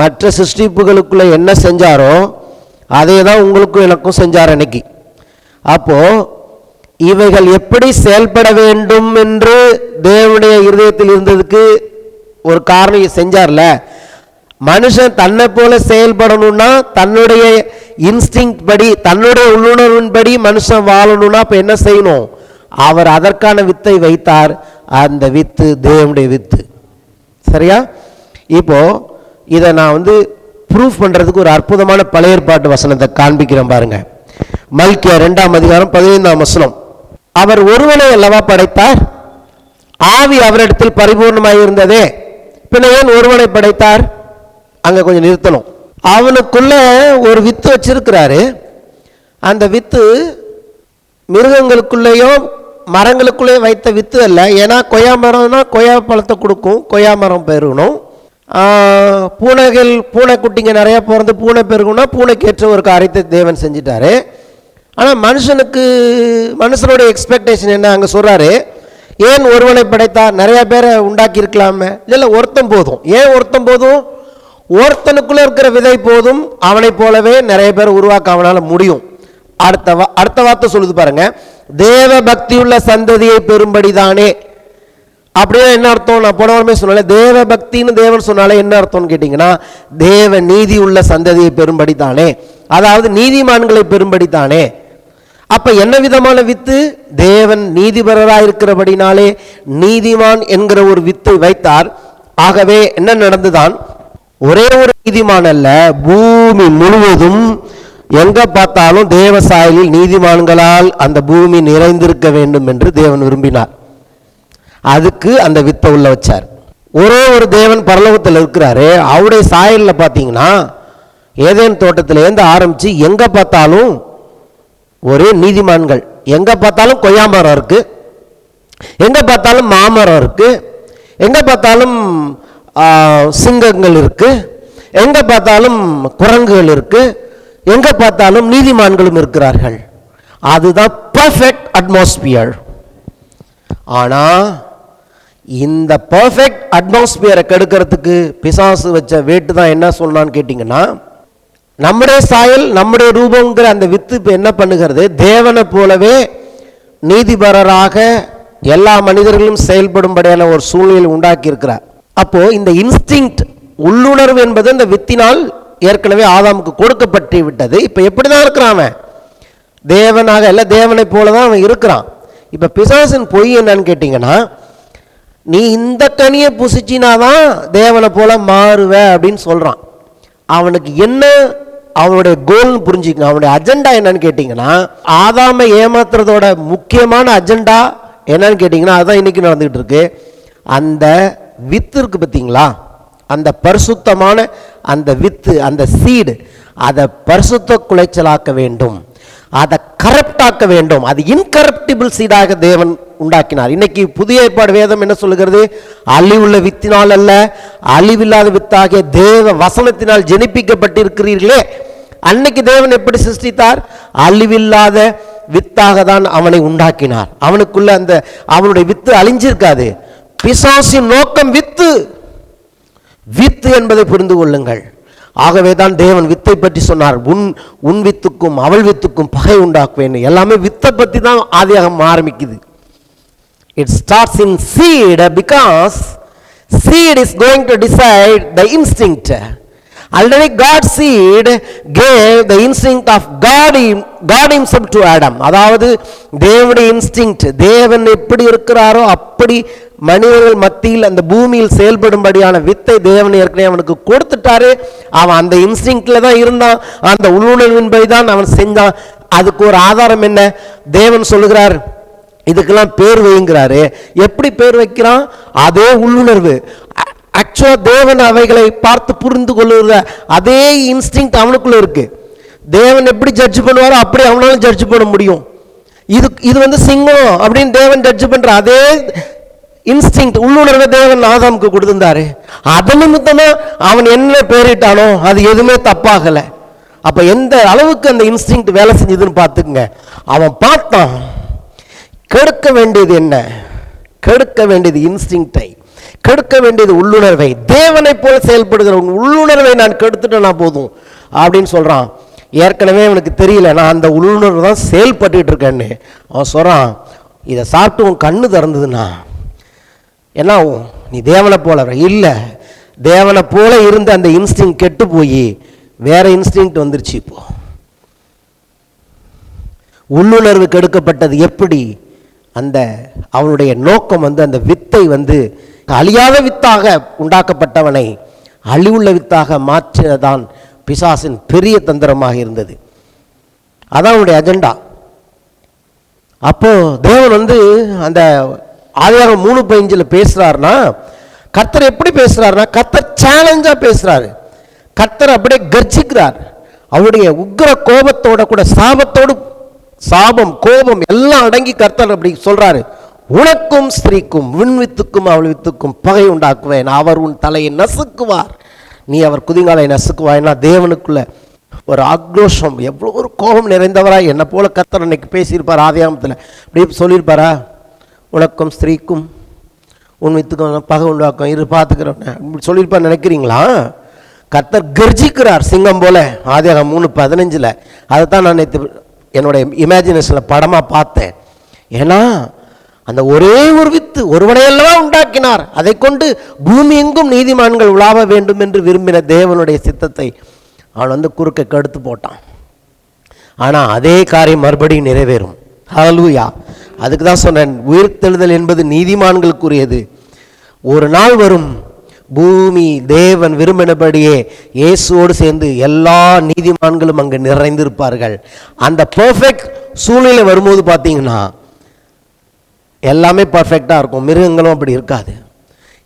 மற்ற சிருஷ்டிப்புகளுக்குள்ள என்ன செஞ்சாரோ அதே தான் உங்களுக்கும் எனக்கும் செஞ்சார் அன்னைக்கு. அப்போது இவைகள் எப்படி செயல்பட வேண்டும் என்று தேவனுடைய இருதயத்தில் இருந்ததுக்கு ஒரு காரணம் செஞ்சார்ல. மனுஷன் தன்னை போல செயல்படணும்னா, தன்னுடைய இன்ஸ்டிங் படி, தன்னுடைய உள்ளுணர்வின்படி மனுஷன் வாழணும்னா இப்போ என்ன செய்யணும்? அவர் அதற்கான வித்தை வைத்தார். அந்த வித்து தேவனுடைய வித்து. சரியா? இப்போ இதை நான் ப்ரூஃப் பண்ணுறதுக்கு ஒரு அற்புதமான பழைய ஏற்பாட்டு வசனத்தை காண்பிக்கிறேன் பாருங்க. மல்கியா 2ஆம் அதிகாரம் 15ஆம் வசனம். அவர் ஒருவனை அல்லவா படைத்தார், ஆவி அவரிடத்தில் பரிபூர்ணமாக இருந்ததே, பின்ன ஏன் ஒருவனை படைத்தார்? அங்கே கொஞ்சம் நிறுத்தணும். அவனுக்குள்ள ஒரு வித்து வச்சிருக்கிறாரு. அந்த வித்து மிருகங்களுக்குள்ளேயோ மரங்களுக்குள்ளே வைத்த வித்து அல்ல. ஏன்னா கொய்யா மரம்னா கொய்யா பழத்தை கொடுக்கும், கொய்யா மரம் பெருகணும். பூனைக்குட்டிங்க நிறையா பிறந்து பூனை பெருகும்னா பூனைக்கேற்ற ஒரு காரியத்தை தேவன் செஞ்சிட்டாரு. ஆனால் மனுஷனோட எக்ஸ்பெக்டேஷன் என்ன? அங்கே சொல்கிறாரு, ஏன் ஒருவனை படைத்தார்? நிறையா பேரை உண்டாக்கி இருக்கலாமே. இல்லை, ஒருத்தன் போதும். ஏன் ஒருத்தன் போதும்? ஒருத்தனுக்குள்ளே இருக்கிற விதை போதும். அவனை போலவே நிறைய பேர் உருவாக்க அவனால் முடியும். அடுத்த வார்த்தை சொல்லுது பாருங்க, தேவ பக்தியுள்ள சந்ததியை பெறும்படி தானே. அப்படியே என்ன அர்த்தம்? நான் போன வாரமே சொன்னால, தேவ பக்தின்னு தேவன் சொன்னாலே என்ன அர்த்தம்னு கேட்டிங்கன்னா, தேவ நீதி உள்ள சந்ததியை பெறும்படி தானே, அதாவது நீதிமான்களை பெறும்படி தானே. அப்ப என்ன விதமான வித்து? தேவன் நீதிபரராக இருக்கிறபடினாலே நீதிமான் என்கிற ஒரு வித்தை வைத்தார். ஆகவே என்ன நடந்துதான், ஒரே ஒரு நீதிமான் அல்ல, பூமி முழுவதும் எங்க பார்த்தாலும் தேவ சாயலில் நீதிமான்களால் அந்த பூமி நிறைந்திருக்க வேண்டும் என்று தேவன் விரும்பினார். அதுக்கு அந்த வித்தை உள்ள வச்சார். ஒரே ஒரு தேவன் பரலோகத்தில் இருக்கிறாரு. அவருடைய சாயலில் பார்த்தீங்கன்னா ஏதேன் தோட்டத்திலேருந்து ஆரம்பிச்சு எங்க பார்த்தாலும் ஒரே நீதிமான்கள். எங்க பார்த்தாலும் கொய்யா மரம் இருக்கு, எங்க பார்த்தாலும் மாமரம் இருக்கு, எங்க பார்த்தாலும் சிங்கங்கள் இருக்கு, எங்க பார்த்தாலும் குரங்குகள் இருக்கு, எங்க பார்த்தாலும் நீதிமான்களும் இருக்கிறார்கள். அதுதான் பர்ஃபெக்ட் அட்மாஸ்பியர். ஆனா இந்த பர்ஃபெக்ட் அட்மாஸ்பியரை கெடுக்கிறதுக்கு பிசாசு வச்ச வேட்டு தான் என்ன சொன்னான்னு கேட்டிங்கன்னா, நம்முடைய சாயல் நம்முடைய ரூபங்கிற அந்த வித்து இப்போ என்ன பண்ணுகிறது? தேவனை போலவே நீதிபரராக எல்லா மனிதர்களும் செயல்படும்படியான ஒரு சூழ்நிலை உண்டாக்கி இருக்கிறார். அப்போ இந்த இன்ஸ்டிங்க்ட் உள்ளுணர்வு என்பது இந்த வித்தினால் ஏற்கனவே ஆதாமுக்கு கொடுக்கப்பட்டு விட்டது. இப்போ எப்படி தான் இருக்கிறான்? அவன் தேவனாக இல்லை, தேவனை போல தான் அவன் இருக்கிறான். இப்போ பிசாசின் பொய் என்னன்னு கேட்டிங்கன்னா, நீ இந்த கனியை புசிச்சினாதான் தேவனை போல மாறுவ அப்படின்னு சொல்கிறான். அவனுக்கு என்ன அவனுடைய கோல்னு புரிஞ்சுக்கணும். அவனுடைய அஜெண்டா என்னன்னு கேட்டிங்கன்னா, ஆதாமை ஏமாத்துறதோட முக்கியமான அஜெண்டா என்னன்னு கேட்டிங்கன்னா, அதுதான் இன்னைக்கு நடந்துகிட்டு இருக்கு. அந்த வித்து இருக்கு பார்த்தீங்களா, அந்த பரிசுத்தமான அந்த வித்து, அந்த சீடு, அதை பரிசுத்த குலைச்சலாக்க வேண்டும், அதை கரப்டாக்க வேண்டும். அது இன்கரப்டிபிள் சீடாக தேவன் உண்டாக்கினார். இன்னைக்கு புதிய ஏற்பாடு வேதம் என்ன சொல்லுகிறது? அழிவுள்ள வித்தினால் அல்ல, அழிவில்லாத வித்தாகிய தேவ வசனத்தினால் ஜெனிப்பிக்கப்பட்டிருக்கிறீர்களே. அன்னைக்கு தேவன் எப்படி சிருஷ்டித்தார்? அழிவில்லாத வித்தாக தான் அவனை உண்டாக்கினார். அவனுக்குள்ள அந்த அவனுடைய வித்து அழிஞ்சிருக்காது. பிசாசின் நோக்கம் வித்து என்பதை புரிந்து கொள்ளுங்கள். ஆகவே தான் தேவன் வித்தை பற்றி சொன்னார். உன் வித்துக்கும் அவள் வித்துக்கும் பகை உண்டாக்குவேன். எல்லாமே வித்தை பற்றி தான் ஆதியாகமம் ஆரம்பிக்குது. It starts in seed because seed is going to decide the instinct. Already God's seed gave the instinct of God himself to Adam. அதாவது தேவனுடைய இன்ஸ்டிங்க்ட், தேவன் எப்படி இருக்கிறாரோ அப்படி மனிதர்கள் மத்தியில் அந்த பூமியில் செயல்படும்படியான வித்தை தேவன் ஏற்கனவே அவனுக்கு கொடுத்துட்டாரு. அவன் அந்த இன்ஸ்டிங்க்ட்ல தான் இருந்தான், அந்த உள்ளுணர்வின்படி தான் அவன் செஞ்சான். அதுக்கு ஒரு ஆதாரம் என்ன? தேவன் சொல்லுகிறார், இதுக்கெல்லாம் பேர் வைங்கிறாரு. எப்படி பேர் வைக்கிறான்? அதே உள்ளுணர்வு. ஆக்சுவலா தேவன் அவைகளை பார்த்து புரிந்து கொள்ளுகிற அதே இன்ஸ்டிங்க்ட் அவனுக்குள்ள இருக்கு. தேவன் எப்படி ஜட்ஜ் பண்ணுவாரோ அப்படி அவனாலும் ஜட்ஜ் பண்ண முடியும். இது சிங்கம் அப்படின்னு தேவன் ஜட்ஜ் பண்ற அதே இன்ஸ்டிங்க்ட் உள்ளுணர்வை தேவன் ஆதாமுக்கு கொடுத்திருந்தாரு. அது நிமித்தமா அவன் என்ன பேரிட்டானோ அது எதுவுமே தப்பாகல. அப்ப எந்த அளவுக்கு அந்த இன்ஸ்டிங்க்ட் வேலை செஞ்சதுன்னு பார்த்துக்குங்க. அவன் பார்த்தான், கெடுக்க வேண்டியது என்ன? கெடுக்க வேண்டியது இன்ஸ்டிங்க்டை, கெடுக்க வேண்டியது உள்ளுணர்வை. தேவனை போல செயல்படுகிற உள்ளுணர்வை நான் கெடுத்துட்டேன்னா போதும் அப்படின்னு சொல்றான். ஏற்கனவே அவனுக்கு தெரியல நான் அந்த உள்ளுணர்வு தான் செயல்பட்டு இருக்கேன்னு. அவன் சொல்றான், இதை சாப்பிட்டு உன் கண்ணு திறந்ததுன்னா என்ன ஆகும்? நீ தேவனை போல இல்லை. தேவனை போல இருந்த அந்த இன்ஸ்டிங் கெட்டு போய் வேற இன்ஸ்டிங் வந்துருச்சு. இப்போ உள்ளுணர்வு கெடுக்கப்பட்டது. எப்படி? அந்த அவனுடைய நோக்கம் அந்த வித்தை அழியாத வித்தாக உண்டாக்கப்பட்டவனை அழிவுள்ள வித்தாக மாற்றினதான் பிசாசின் பெரிய தந்திரமாக இருந்தது. அதான் அவனுடைய அஜெண்டா. அப்போ தேவன் அந்த ஆதியாகமம் 3:15 பேசுறாருன்னா, கர்த்தர் எப்படி பேசுறாருன்னா, கர்த்தர் சேலஞ்சா பேசுறாரு. கர்த்தர் அப்படியே கர்ஜிக்கிறார். அவருடைய உக்கிர கோபத்தோட கூட சாபத்தோடு, சாபம் கோபம் எல்லாம் அடங்கி கர்த்தர் அப்படி சொல்றாரு, உனக்கும் ஸ்திரீக்கும் விண் வித்துக்கும் அவள் வித்துக்கும் பகை உண்டாக்குவேன், அவர் உன் தலையை நசுக்குவார், நீ அவர் குதிங்காலை நசுக்குவாய்னா தேவனுக்குள்ள ஒரு ஆக்ரோஷம், எவ்வளோ ஒரு கோபம் நிறைந்தவராய் என்னை போல கர்த்தர் அன்னைக்கு பேசியிருப்பார். ஆதியாகமத்தில் அப்படி சொல்லியிருப்பாரா, உனக்கும் ஸ்திரீக்கும் உன் வித்துக்கும் பகை உண்டாக்கும், இரு பார்த்துக்கிறோன்னு அப்படி சொல்லியிருப்பார் நினைக்கிறீங்களா? கர்த்தர் கர்ஜிக்கிறார் சிங்கம் போல. ஆதியாகமம் 3:15. அதைத்தான் நான் என்னுடைய இமேஜினேஷனில் படமாக பார்த்தேன். ஏன்னா அந்த ஒரே ஒரு வித்து ஒருவனையெல்லாம் உண்டாக்கினார், அதை கொண்டு பூமி எங்கும் நீதிமான்கள் உலாவ வேண்டும் என்று விரும்பின தேவனுடைய சித்தத்தை அவன் குறுக்க கெடுத்து போட்டான். ஆனால் அதே காரியம் மறுபடியும் நிறைவேறும். ஹல்லேலூயா. அதுக்கு தான் சொன்னேன், உயிர்த்தெழுதல் என்பது நீதிமான்களுக்குரியது. ஒரு நாள் வரும், பூமி தேவன் விரும்பினபடியே இயேசுவோடு சேர்ந்து எல்லா நீதிமான்களும் அங்கு நிறைந்திருப்பார்கள். அந்த பர்ஃபெக்ட் சூழ்நிலை வரும்போது பார்த்தீங்கன்னா எல்லாமே பர்ஃபெக்டாக இருக்கும். மிருகங்களும் அப்படி இருக்காது.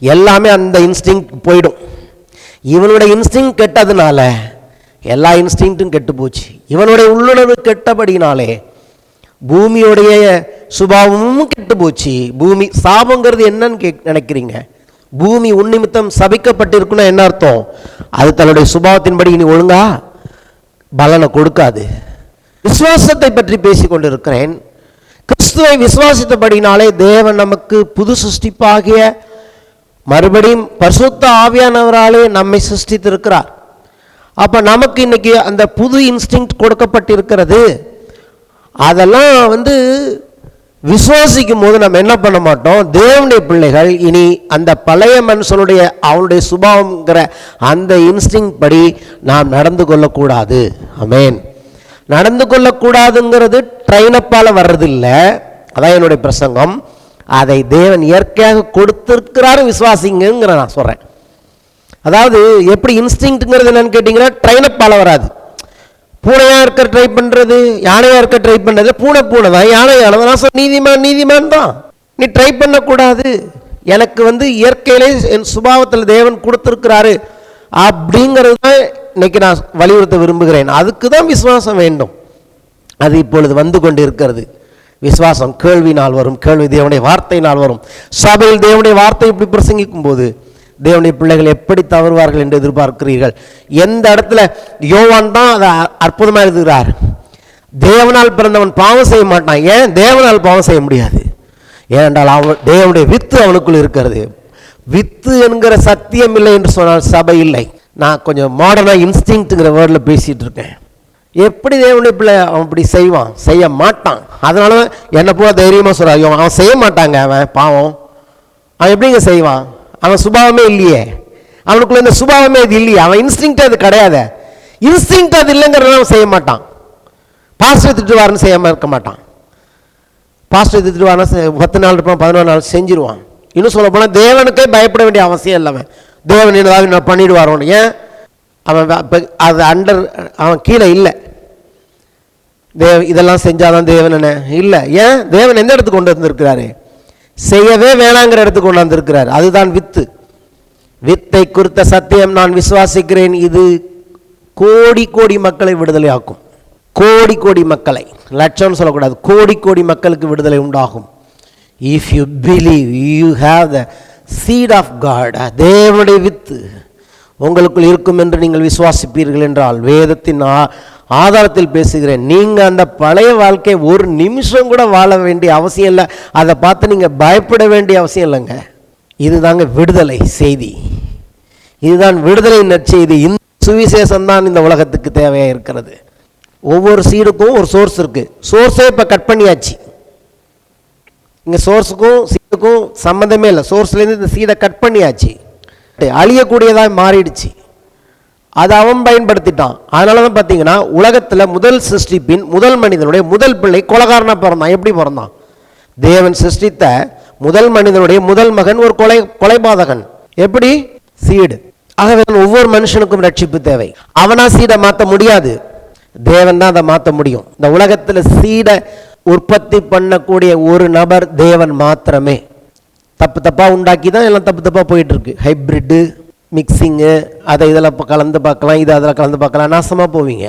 எல்லாமே அந்த இன்ஸ்டிங் போயிடும். இவனுடைய இன்ஸ்டிங் கெட்டதுனால எல்லா இன்ஸ்டிங்டும் கெட்டு போச்சு. இவனுடைய உள்ளுணர்வு கெட்டபடினாலே பூமியோடைய சுபாவமும் கெட்டு போச்சு. பூமி சாபங்கிறது என்னன்னு நினைக்கிறீங்க? பூமி உன்னிமித்தம் சபிக்கப்பட்டிருக்குன்னா என்ன அர்த்தம்? அது தன்னுடைய சுபாவத்தின்படி இனி ஒழுங்கா பலனை கொடுக்காது. விசுவாசத்தை பற்றி பேசிக் கொண்டிருக்கிறேன். கிறிஸ்துவை விசுவாசித்தபடினாலே தேவன் நமக்கு புது சிருஷ்டிப்பாகிய மறுபடியும் பரிசுத்த ஆவியானவராலே நம்மை சிருஷ்டித்திருக்கிறார். அப்போ நமக்கு இன்னைக்கு அந்த புது இன்ஸ்டிங் கொடுக்கப்பட்டிருக்கிறது. அதெல்லாம் விசுவாசிக்கும் போது நம்ம என்ன பண்ண மாட்டோம், தேவனுடைய பிள்ளைகள் இனி அந்த பழைய மனுஷனுடைய அவனுடைய சுபாவங்கிற அந்த இன்ஸ்டிங் படி நாம் நடந்து கொள்ளக்கூடாது. ஆமென். நடந்து கொள்ளக்கூடாதுங்கிறது ட்ரைனப்பால் வர்றதில்லை. அதான் என்னுடைய பிரசங்கம். அதை தேவன் இயற்கையாக கொடுத்திருக்கிறாரு, விசுவாசிங்கிற நான் சொல்கிறேன். அதாவது எப்படி இன்ஸ்டிங்க்ட்ங்கிறது என்னன்னு கேட்டிங்கன்னா ட்ரைனப்பால் வராது. பூனையாக இருக்க ட்ரை பண்ணுறது, யானையாக இருக்க ட்ரை பண்ணுறது, பூனை தான், யானை தான். நீதிமான் தான். நீ ட்ரை பண்ணக்கூடாது. எனக்கு இயற்கையிலே என் சுபாவத்தில் தேவன் கொடுத்துருக்கிறாரு அப்படிங்கிறது தான் இன்னைக்கு நான் வலியுறுத்த விரும்புகிறேன். அதுக்கு தான் விசுவாசம் வேண்டும். அது இப்பொழுது வந்து கொண்டு இருக்கிறது. விசுவாசம் கேள்வினால் வரும், கேள்வி தேவனுடைய வார்த்தையினால் வரும். சபையில் தேவனுடைய வார்த்தை இப்படி பிரசங்கிக்கும் போது தேவனுடைய பிள்ளைகள் எப்படி தவறுவார்கள் என்று எதிர்பார்க்கிறீர்கள்? எந்த இடத்துல யோவான் தான் அதை அற்புதமாக எழுதுகிறார். தேவனால் பிறந்தவன் பாவம் செய்ய மாட்டான். ஏன்? தேவனால் பாவம் செய்ய முடியாது. ஏனென்றால் அவன் தேவனுடைய வித்து அவனுக்குள் இருக்கிறது. வித்து என்கிற சத்தியம் இல்லை என்று சொன்னால் சபை இல்லை. நான் கொஞ்சம் மாடர்னாக இன்ஸ்டிங்க்ட்ங்கிற வேர்டில் பேசிகிட்டு இருக்கேன். எப்படி தேவனுடைய பிள்ளை அவன் இப்படி செய்வான்? செய்ய மாட்டான். அதனால என்னை போல தைரியமாக சொல்கிறான், அவன் செய்ய மாட்டாங்க, அவன் பாவம், அவன் எப்படிங்க செய்வான்? அவன் சுபாவமே இல்லையே, அவனுக்குள்ள இந்த சுபாவமே இது இல்லையே, அவன் இன்ஸ்டிங்க்ட் அது கிடையாது. இன்ஸ்டிங்க்ட் அது இல்லைங்கிறத அவன் செய்ய மாட்டான். பாஸ்டர் திட்டுவாருன்னு செய்யாமல் இருக்க மாட்டான். பாஸ்டர் திட்டுவாருன்னா 10 நாள் இருப்பான், 11 நாள் செஞ்சிருவான். இன்னும் சொல்ல போனால் தேவனுக்கே பயப்பட வேண்டிய அவசியம் இல்லை. அவன் தேவன் ஏதாவது நான் பண்ணிடுவாரோன்னு. ஏன்? அவன் அது அண்டர், அவன் கீழே இல்லை. இதெல்லாம் செஞ்சாதான் தேவன் என்ன இல்லை. ஏன்? தேவன் எந்த இடத்துக்கு கொண்டு வந்திருக்கிறாரு? செய்யவே வேணாங்கிற இடத்துக்கு கொண்டு வந்திருக்கிறார். அதுதான் வித்து. வித்தை குறித்த சத்தியம் நான் விசுவாசிக்கிறேன். இது கோடி கோடி மக்களை விடுதலை ஆக்கும். கோடி கோடி மக்களை, லட்சம்னு சொல்லக்கூடாது, கோடி கோடி மக்களுக்கு விடுதலை உண்டாகும். If you believe you have the seed of God, தேவனுடைய வித்து உங்களுக்குள் இருக்கும் என்று நீங்கள் விசுவாசிப்பீர்கள் என்றால், வேதத்தின் ஆதாரத்தில் பேசுகிறேன், நீங்கள் அந்த பழைய வாழ்க்கையை ஒரு நிமிஷம் கூட வாழ வேண்டிய அவசியம் இல்லை. அதை பார்த்து நீங்கள் பயப்பட வேண்டிய அவசியம் இல்லைங்க. இதுதாங்க விடுதலை செய்தி, இதுதான் விடுதலை நற்செய்தி. இந்த சுவிசேஷம் தான் இந்த உலகத்துக்கு தேவையாக இருக்கிறது. ஒவ்வொரு சீடுக்கும் ஒரு சோர்ஸ் இருக்குது. சோர்ஸே இப்போ கட் பண்ணியாச்சு. இங்கே சோர்ஸுக்கும் சீடுக்கும் சம்மந்தமே இல்லை. சோர்ஸ்லேருந்து இந்த சீடை கட் பண்ணியாச்சு, அழியக்கூடியதாக மாறிடுச்சு. அதை அவன் பயன்படுத்திட்டான். அதனால தான் பார்த்தீங்கன்னா உலகத்தில் முதல் சிருஷ்டிப்பின் முதல் மனிதனுடைய முதல் பிள்ளை கொலைகாரனாக பிறந்தான். எப்படி பிறந்தான்? தேவன் சிருஷ்டித்த முதல் மனிதனுடைய முதல் மகன் ஒரு கொலைபாதகன். எப்படி? சீடு. ஆகவே ஒவ்வொரு மனுஷனுக்கும் ரட்சிப்பு தேவை. அவனா சீடை மாற்ற முடியாது, தேவன் தான் அதை மாற்ற முடியும். இந்த உலகத்தில் சீடை உற்பத்தி பண்ணக்கூடிய ஒரு நபர் தேவன் மாத்திரமே. தப்பு தப்பாக உண்டாக்கி தான் எல்லாம் தப்பு தப்பாக போயிட்டு இருக்கு. ஹைப்ரிட்டு, மிக்சிங்கு, அதை இதில் கலந்து பார்க்கலாம், இதை அதில் கலந்து பார்க்கலாம், நாசமாக போவீங்க.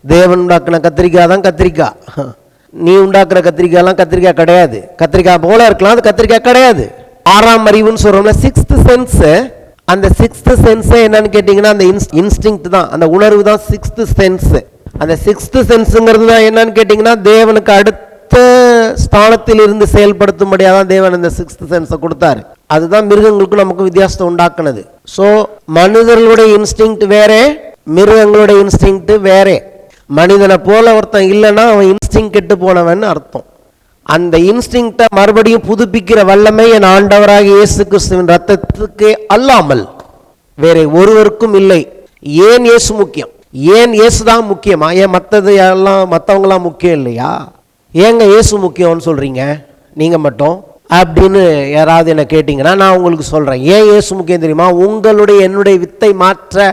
தேவன் உண்டாக்குன கத்திரிக்காய் தான் கத்திரிக்காய். நீ உண்டாக்குற கத்திரிக்காய்லாம் கத்திரிக்காய் கிடையாது. கத்திரிக்காய் போல இருக்கலாம், அது கத்திரிக்காய் கிடையாது. ஆறாம் அறிவுன்னு சொல்கிறோம்ல, சிக்ஸ்த் சென்ஸு. அந்த சிக்ஸ்த் சென்ஸே என்னன்னு கேட்டிங்கன்னா அந்த இன்ஸ்டிங்க்ட் தான், அந்த உணர்வு தான் சிக்ஸ்த் சென்ஸு. அந்த சிக்ஸ்த் சென்ஸுங்கிறது தான் என்னன்னு கேட்டிங்கன்னா தேவனுக்கு அடுத்த ஸ்தானத்தில் இருந்து செயல்படுத்தும்படியாக தான் தேவன் அந்த சிக்ஸ்த் சென்ஸை கொடுத்தாரு. அதுதான் மிருகங்களுக்கும் நமக்கு வித்தியாசத்தை உண்டாக்குனது. ஸோ மனிதர்களுடைய இன்ஸ்டிங்க்ட் வேறே, மிருகங்களுடைய இன்ஸ்டிங்க்ட் வேறே. மனிதனை போல ஒருத்தன் இல்லைன்னா அவன் இன்ஸ்டிங் கெட்டு போனவன் அர்த்தம். அந்த இன்ஸ்டிங்க்டை மறுபடியும் புதுப்பிக்கிற வல்லமை என் ஆண்டவராக இயேசு கிறிஸ்துவின் ரத்தத்துக்கு அல்லாமல் வேற ஒருவருக்கும் இல்லை. ஏன் இயேசு முக்கியம்? ஏன் இயேசு தான் முக்கியமா? ஏன் மற்றது எல்லாம் மற்றவங்களாம் முக்கியம் இல்லையா? ஏங்க இயேசு முக்கியம்னு சொல்றீங்க நீங்க மட்டும் அப்படின்னு யாராவது என்ன கேட்டிங்கன்னா நான் உங்களுக்கு சொல்றேன். ஏன் இயேசு முக்கியம் தெரியுமா? உங்களுடைய என்னுடைய வித்தை மாற்ற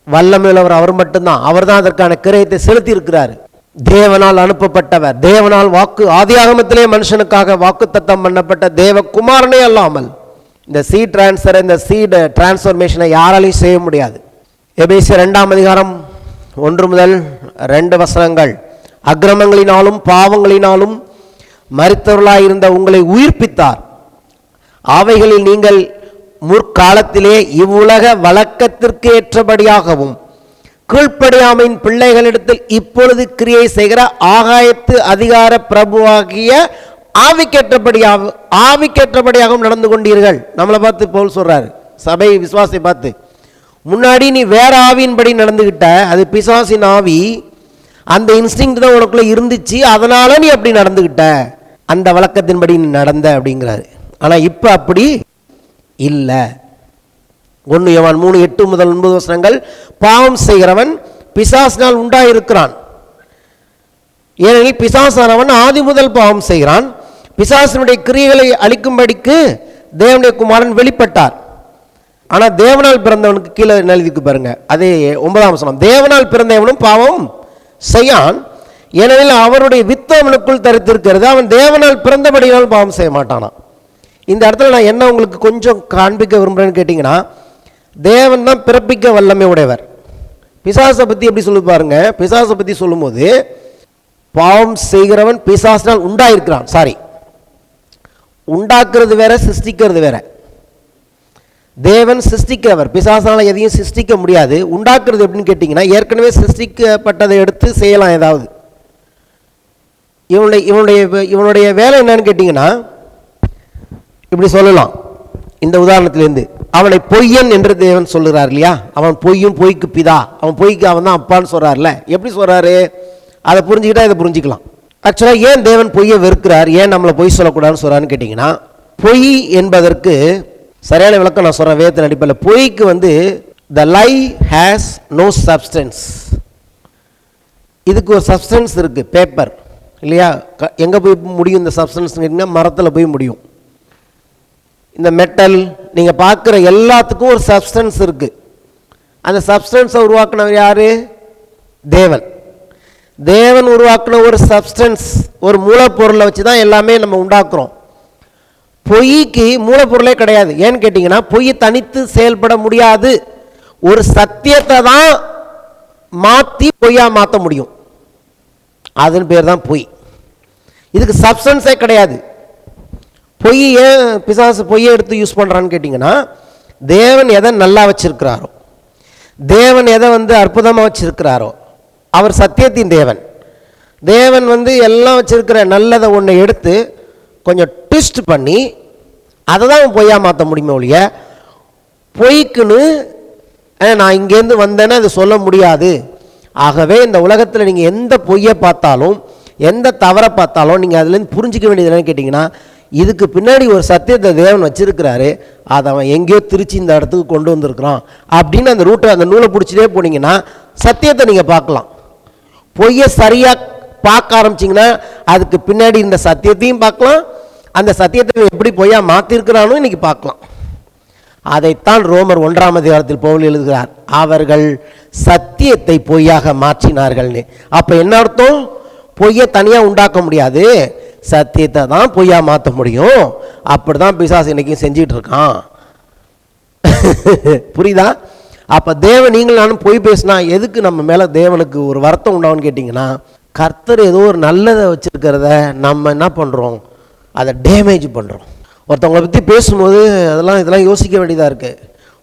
வல்லமையுள்ளவர் அவர் மட்டும்தான். அவர் தான் அதற்கான கிரயத்தை செலுத்தி இருக்கிறார். தேவனால் அனுப்பப்பட்டவர், தேவனால் ஆதியாகமத்திலே மனுஷனுக்காக வாக்குத்தத்தம் பண்ணப்பட்ட தேவகுமாரனே அல்லாமல் இந்த சீட் டிரான்ஸ்ஃபர், இந்த சீட் டிரான்ஸ்ஃபர்மேஷனை யாராலையும் செய்ய முடியாது. எபேசியர் 2ஆம் அதிகாரம் 1 முதல் 2 வசனங்கள். அக்கிரமங்களினாலும் பாவங்களினாலும் மரித்தவர்களாயிருந்த உங்களை உயிர்ப்பித்தார். அவைகளில் நீங்கள் முற்காலத்திலே இவ்வுலக வழக்கத்திற்கு ஏற்றபடியாகவும் கீழ்ப்படியாமையின் பிள்ளைகளிடத்தில் இப்பொழுது கிரியை செய்கிற ஆகாயத்து அதிகார பிரபுவாகிய ஆவிக்கேற்றபடியாகவும் நடந்து கொண்டீர்கள். நம்மளை பார்த்து பவுல் சொல்றாரு, சபை விசுவாசை பார்த்து, முன்னாடி நீ வேற ஆவியின்படி நடந்துகிட்ட, அது பிசாசின் ஆவி. அந்த இன்ஸ்டிங்க்ட் தான் உனக்குள்ள இருந்துச்சு, அதனால நீ அப்படி நடந்துகிட்ட, அந்த வழக்கத்தின்படி நீ நடந்த அப்படிங்கிறாரு. ஆனா இப்ப அப்படி இல்லை. 1 யோவான் 3:8 முதல் 9 வசனங்கள். பாவம் செய்கிறவன் பிசாசினால் உண்டாயிருக்கிறான், ஏனெனில் பிசாசானவன் ஆதி முதல் பாவம் செய்கிறான். பிசாசினுடைய கிரியைகளை அழிக்கும்படிக்கு தேவனுடைய குமாரன் வெளிப்பட்டார். ஆனா தேவனால் பிறந்தவனுக்கு கீழே எழுதிக்கு பாருங்க, அதே 9ஆம் வசனம். தேவனால் பிறந்தவனும் பாவம் செய்யான், ஏனெனில் அவருடைய வித்து அவனுக்குள் தரித்திருக்கிறது. அவன் தேவனால் பிறந்தபடியால் பாவம் செய்ய மாட்டானா. இந்த இடத்துல நான் என்ன உங்களுக்கு கொஞ்சம் காண்பிக்க விரும்புகிறேன்னு கேட்டிங்கன்னா, தேவன் தான் பிறப்பிக்க வல்லமை உடையவர். பிசாசை பற்றி எப்படி சொல்லி பாருங்க. பிசாசை பற்றி சொல்லும்போது பாவம் செய்கிறவன் பிசாசினால் உண்டாயிருக்கிறான். சாரி, உண்டாக்குறது வேற, சிருஷ்டிக்கிறது வேற. தேவன் சிருஷ்டிக்கிறவர், பிசாசால எதையும் சிருஷ்டிக்க முடியாது. உண்டாக்குறது எப்படின்னு கேட்டிங்கன்னா, ஏற்கனவே சிருஷ்டிக்கப்பட்டதை எடுத்து செய்யலாம் ஏதாவது. இவனுடைய வேலை என்னன்னு கேட்டிங்கன்னா, இப்படி சொல்லலாம். இந்த உதாரணத்திலேருந்து, அவனை பொய்யன் என்று தேவன் சொல்லுறார் இல்லையா? அவன் பொய்யும் பொய்க்கு பிதா, அவன் பொய்க்கு அவன் தான் அப்பான்னு சொல்றாருல. எப்படி சொல்றாரு? அதை புரிஞ்சுக்கிட்டா இதை புரிஞ்சுக்கலாம். ஆக்சுவலாக ஏன் தேவன் பொய்யை வெறுக்கிறார், ஏன் நம்மளை பொய் சொல்லக்கூடாதுன்னு சொல்றாருன்னு கேட்டிங்கன்னா, பொய் என்பதற்கு சரியான விளக்கம் நான் சொல்கிறேன் வேதத்தின் அடிப்படையில். பொய்க்கு த லை ஹேஸ் நோ சப்ஸ்டன்ஸ். இதுக்கு ஒரு சப்ஸ்டன்ஸ் இருக்குது, பேப்பர் இல்லையா? எங்கே போய் முடியும் இந்த சப்ஸ்டன்ஸ் கேட்டிங்கன்னா, மரத்தில் போய் முடியும். இந்த மெட்டல் நீங்கள் பார்க்குற எல்லாத்துக்கும் ஒரு சப்ஸ்டன்ஸ் இருக்குது. அந்த சப்ஸ்டன்ஸை உருவாக்குனவர் யார்? தேவன். தேவன் உருவாக்குன ஒரு சப்ஸ்டன்ஸ், ஒரு மூலப்பொருளை வச்சு தான் எல்லாமே நம்ம உண்டாக்குறோம். பொய்க்கு மூலப்பொருளே கிடையாது. ஏன்னு கேட்டிங்கன்னா, பொய் தனித்து செயல்பட முடியாது. ஒரு சத்தியத்தை தான் மாற்றி பொய்யா மாற்ற முடியும். அதன் பேர் தான் பொய். இதுக்கு சப்ஸ்டன்ஸே கிடையாது. பொய் ஏன் பிசாசு பொய்யை எடுத்து யூஸ் பண்ணுறான்னு கேட்டிங்கன்னா, தேவன் எதை நல்லா வச்சிருக்கிறாரோ, தேவன் எதை அற்புதமாக வச்சிருக்கிறாரோ, அவர் சத்தியத்தின் தேவன். தேவன் எல்லாம் வச்சிருக்கிற நல்லதை ஒன்று எடுத்து கொஞ்சம் ட்விஸ்ட் பண்ணி அதை தான் பொய்யா மாற்ற முடியுமே ஒழிய, பொய்க்குன்னு நான் இங்கேருந்து வந்தேன்னா அது சொல்ல முடியாது. ஆகவே இந்த உலகத்தில் நீங்கள் எந்த பொய்யை பார்த்தாலும், எந்த தவறை பார்த்தாலும் நீங்கள் அதுலேருந்து புரிஞ்சிக்க வேண்டியது என்னன்னு கேட்டிங்கன்னா, இதுக்கு பின்னாடி ஒரு சத்தியத்தை தேவன் வச்சிருக்கிறாரு, அதை அவன் எங்கேயோ திருச்சி இந்த இடத்துக்கு கொண்டு வந்திருக்கிறான் அப்படின்னு அந்த ரூட்டை, அந்த நூலை பிடிச்சிட்டே போனீங்கன்னா சத்தியத்தை நீங்கள் பார்க்கலாம். பொய்யை சரியாக பார்க்க ஆரம்பிச்சிங்கன்னா அதுக்கு பின்னாடி இந்த சத்தியத்தையும் பார்க்கலாம், அந்த சத்தியத்தை எப்படி பொய்யா மாற்றிருக்கிறானோ இன்றைக்கி பார்க்கலாம். அதைத்தான் ரோமர் 1ஆம் அதிகாரத்தில் பவுல் எழுதுகிறார், அவர்கள் சத்தியத்தை பொய்யாக மாற்றினார்கள்னு. அப்போ என்ன அர்த்தம்? பொய்யை தனியாக உண்டாக்க முடியாது, சத்தியத்தை தான் பொய்யா மாற்ற முடியும். அப்படி தான் பிசாசு இன்னைக்கு செஞ்சிட்டு இருக்கான். புரியுதா? அப்போ தேவன் நீங்கள் நானும் பொய் பேசினா எதுக்கு நம்ம மேலே தேவனுக்கு ஒரு வருத்தம் உண்டாகுன்னு கேட்டிங்கன்னா, கர்த்தர் ஏதோ ஒரு நல்லதை வச்சுருக்கிறத நம்ம என்ன பண்ணுறோம், அதை டேமேஜ் பண்ணுறோம். ஒருத்தவங்களை பற்றி பேசும்போது இதெல்லாம் யோசிக்க வேண்டியதாக இருக்குது.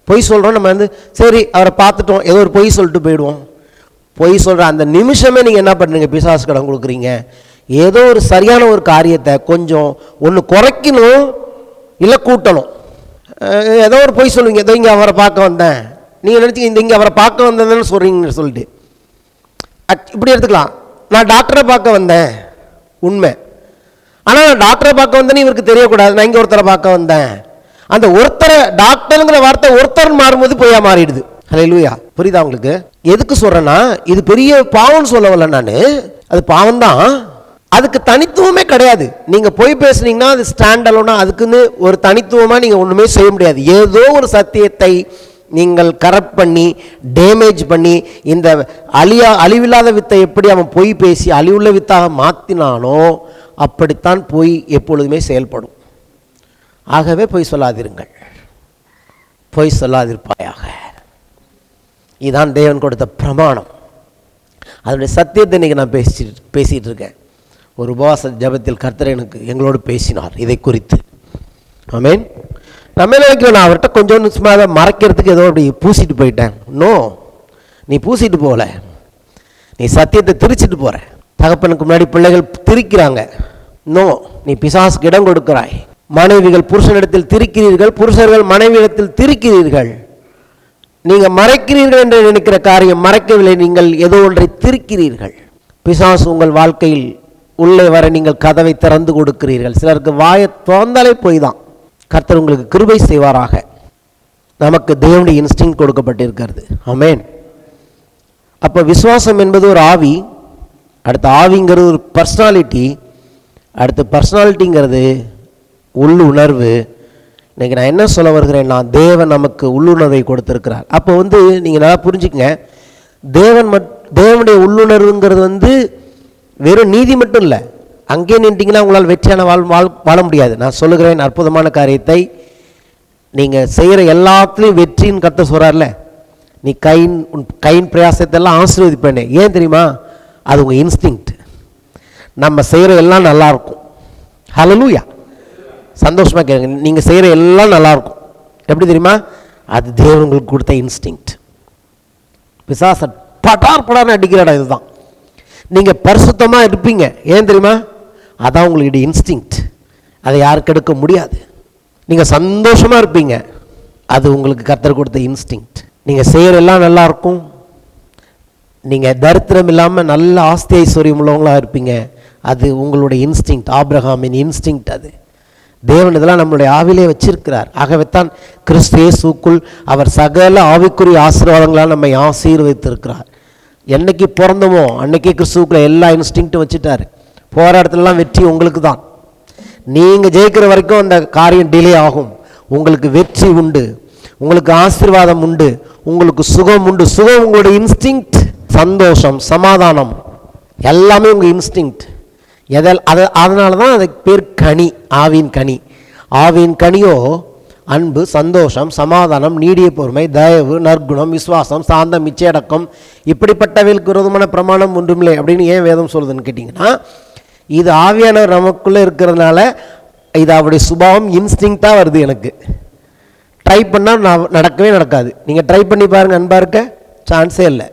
பொய் சொல்கிறோம், நம்ம சரி அவரை பார்த்துட்டோம், ஏதோ ஒரு பொய் சொல்லிட்டு போயிடுவோம். பொய் சொல்கிற அந்த நிமிஷமே நீங்கள் என்ன பண்ணுறீங்க, பிசாசு கடன் கொடுக்குறீங்க. ஏதோ ஒரு சரியான ஒரு காரியத்தை கொஞ்சம் ஒன்று குறைக்கணும், இல்லை கூட்டணும். ஏதோ ஒரு பொய் சொல்லுவீங்க, ஏதோ இங்கே அவரை பார்க்க வந்தேன், நீங்கள் நினச்சிங்க இங்கே அவரை பார்க்க வந்தேன்னு சொல்கிறீங்கன்னு சொல்லிட்டு இப்படி எடுத்துக்கலாம். நான் டாக்டரை பார்க்க வந்தேன், உண்மை. ஆனால் நான் டாக்டரை பார்க்க வந்தேன்னு இவருக்கு தெரியக்கூடாது, நான் இங்கே ஒருத்தரை பார்க்க வந்தேன். அந்த ஒருத்தரை, டாக்டருங்கிற வார்த்தை ஒருத்தர் மாறும்போது பொய்யா மாறிடுது. ஹல்லேலூயா. புரியுதா உங்களுக்கு? எதுக்கு சொல்கிறேன்னா, இது பெரிய பாவம்னு சொல்ல வரல நான், அது பாவம் தான், அதுக்கு தனித்துவமே கிடையாது. நீங்கள் பொய் பேசுனீங்கன்னா அது ஸ்டாண்ட் அலோனா, அதுக்குன்னு ஒரு தனித்துவமாக நீங்கள் ஒன்றுமே செய்ய முடியாது. ஏதோ ஒரு சத்தியத்தை நீங்கள் கரெக்ட் பண்ணி டேமேஜ் பண்ணி, இந்த அழிவில்லாத வித்தை எப்படி அவன் பொய் பேசி அழிவுள்ள வித்தாக மாற்றினானோ அப்படித்தான் பொய் எப்பொழுதுமே செயல்படும். ஆகவே பொய் சொல்லாதிருங்கள், பொய் சொல்லாதிருப்பாயாக. இதுதான் தேவன் கொடுத்த பிரமாணம். அதனுடைய சத்தியத்தை இன்றைக்கி நான் பேசிகிட்டு இருக்கேன். ஒரு உபவாச ஜபத்தில் கர்த்தர் எங்களோடு பேசினார் இதை குறித்து. ஆமென். நம்ம நினைக்கிறோம், நான் அவர்கிட்ட கொஞ்சம் சும்மா அதை மறைக்கிறதுக்கு ஏதோ அப்படி பூசிட்டு போயிட்டேன். நோ, நீ பூசிட்டு போகல, நீ சத்தியத்தை திரிச்சிட்டு போகிற. தகப்பனுக்கு முன்னாடி பிள்ளைகள் திரிக்கிறாங்க. நோ, நீ பிசாசுக்கு இடம் கொடுக்கிறாய். மனைவிகள் புருஷனிடத்தில் திரிக்கிறீர்கள், புருஷர்கள் மனைவியிடத்தில் திரிக்கிறீர்கள். நீங்கள் மறைக்கிறீர்கள் என்று நினைக்கிற காரியம் மறைக்கவில்லை, நீங்கள் ஏதோ ஒன்றை திரிக்கிறீர்கள். பிசாசு உங்கள் வாழ்க்கையில் உள்ளே வர நீங்கள் கதவை திறந்து கொடுக்கிறீர்கள். சிலருக்கு வாயை திறந்தாலே போய் தான். கர்த்தர் உங்களுக்கு கிருபை செய்வாராக. நமக்கு தேவனுடைய இன்ஸ்டிங் கொடுக்கப்பட்டிருக்கிறது. ஆமென். அப்போ விசுவாசம் என்பது ஒரு ஆவி, அடுத்த ஆவிங்கிறது ஒரு பர்சனாலிட்டி, அடுத்து பர்சனாலிட்டிங்கிறது உள்ளுணர்வு. இன்றைக்கி நான் என்ன சொல்ல வருகிறேன்னா, தேவன் நமக்கு உள்ளுணர்வை கொடுத்துருக்கிறார். அப்போ நீங்கள் நல்லா புரிஞ்சுக்கங்க, தேவனுடைய உள்ளுணர்வுங்கிறது வெறும் நீதி மட்டும் இல்லை. அங்கே நின்றீங்கன்னா உங்களால் வெற்றியான வாழ முடியாது. நான் சொல்லுகிறேன் அற்புதமான காரியத்தை, நீங்கள் செய்கிற எல்லாத்துலேயும் வெற்றின்னு கர்த்தர் சொல்கிறார்ல, நீ கையின் பிரயாசத்தை எல்லாம் ஆசீர்வதிப்பேனே. ஏன் தெரியுமா? அது உங்கள் இன்ஸ்டிங்க்ட். நம்ம செய்கிற எல்லாம் நல்லாயிருக்கும். ஹல்லேலூயா. சந்தோஷமாக கேளுங்க, நீங்கள் செய்கிற எல்லாம் நல்லாயிருக்கும். எப்படி தெரியுமா? அது தேவன் உங்களுக்கு கொடுத்த இன்ஸ்டிங்க்ட். பிசாச படார்னு அடிக்கிற இடம் இதுதான். நீங்கள் பரிசுத்தமாக இருப்பீங்க. ஏன் தெரியுமா? அதான் உங்களுடைய இன்ஸ்டிங்க்ட். அதை யாருக்கு எடுக்க முடியாது. நீங்கள் சந்தோஷமாக இருப்பீங்க, அது உங்களுக்கு கர்த்தர் கொடுத்த இன்ஸ்டிங்க்ட். நீங்கள் செய்கிற எல்லாம் நல்லாயிருக்கும். நீங்கள் தரித்திரம் இல்லாமல் நல்ல ஆஸ்தி ஐஸ்வர்யம் உள்ளவங்களாக இருப்பீங்க, அது உங்களுடைய இன்ஸ்டிங்க்ட். ஆபிரகாமின் இன்ஸ்டிங்க்ட் அது. தேவன் இதெல்லாம் நம்மளுடைய ஆவிலே வச்சிருக்கிறார். ஆகவே தான் கிறிஸ்து இயேசுக்குள் அவர் சகல ஆவிக்குரிய ஆசீர்வாதங்களால் நம்மை ஆசீர்வதித்திருக்கிறார். என்னைக்கு பிறந்தமோ அன்னைக்கே கிறிஸ்துவுக்குள்ள எல்லா இன்ஸ்டிங்க்டும் வச்சுட்டார். போகிற இடத்துலலாம் வெற்றி உங்களுக்கு தான். நீங்கள் ஜெயிக்கிற வரைக்கும் அந்த காரியம் டிலே ஆகும். உங்களுக்கு வெற்றி உண்டு, உங்களுக்கு ஆசீர்வாதம் உண்டு, உங்களுக்கு சுகம் உண்டு. சுகம் உங்களுடைய இன்ஸ்டிங்க்ட். சந்தோஷம், சமாதானம் எல்லாமே உங்கள் இன்ஸ்டிங்க்ட். அதனால தான் அதுக்கு பேர் கனி, ஆவியின் கனி. ஆவியின் கனியோ அன்பு, சந்தோஷம், சமாதானம், நீடிய பொறுமை, தயவு, நற்குணம், விசுவாசம், சாந்தம், இச்சையடக்கம், இப்படிப்பட்டவைகளுக்கு விரோதமான பிரமாணம் ஒன்றுமில்லை அப்படின்னு ஏன் வேதம் சொல்லுதுன்னு கேட்டிங்கன்னா, இது ஆவியானவர் நமக்குள்ளே இருக்கிறதுனால இது அவருடைய சுபாவம் இன்ஸ்டிங்க்டாக வருது. எனக்கு ட்ரை பண்ணால் நடக்கவே நடக்காது. நீங்கள் ட்ரை பண்ணி பாருங்கள், அன்பாக இருக்க சான்ஸே இல்லை.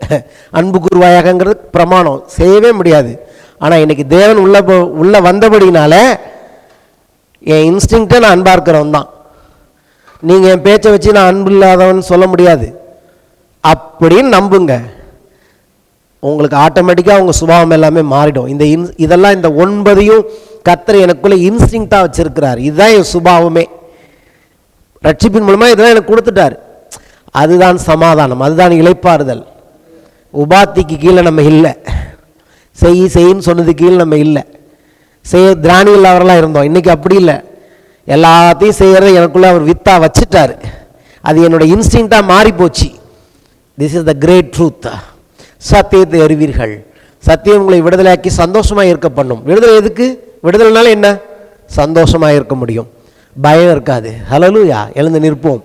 அன்பு குருவாயாகங்கிறது பிரமாணம், செய்யவே முடியாது. ஆனால் இன்றைக்கி தேவன் உள்ளே வந்தபடினால என் இன்ஸ்டிங்க்டை நான் அன்பாக இருக்கிறவன் தான். நீங்கள் என் பேச்சை வச்சு நான் அன்பு இல்லாதவன் சொல்ல முடியாது. அப்படின்னு நம்புங்க, உங்களுக்கு ஆட்டோமேட்டிக்காக உங்கள் சுபாவம் எல்லாமே மாறிடும். இதெல்லாம் இந்த 9ஐயும் கர்த்தர் எனக்குள்ளே இன்ஸ்டிங்க்டாக வச்சுருக்கிறார். இதுதான் என் சுபாவமே. ரட்சிப்பின் மூலமாக இதெல்லாம் எனக்கு கொடுத்துட்டார். அதுதான் சமாதானம், அதுதான் இளைப்பாறுதல். உபாத்திக்கு கீழே நம்ம இல்லை, செய்யின்னு சொன்னது கீழே நம்ம இல்லை. திராணி இல்லாதவர்களாக இருந்தோம். இன்றைக்கி அப்படி இல்லை, எல்லாத்தையும் செய்கிறத எனக்குள்ளே அவர் வித்தா வச்சுட்டார். அது என்னோடய இன்ஸ்டிங்க்டாக மாறி போச்சு. This is the great truth. சத்தியத்தை அறிவீர்கள், சத்தியம் உங்களை விடுதலையாக்கி சந்தோஷமாக இருக்க பண்ணும். விடுதலை எதுக்கு? விடுதலைனால என்ன? சந்தோஷமாக இருக்க முடியும், பயம் இருக்காது. ஹல்லேலூயா. எழுந்து நிற்போம்.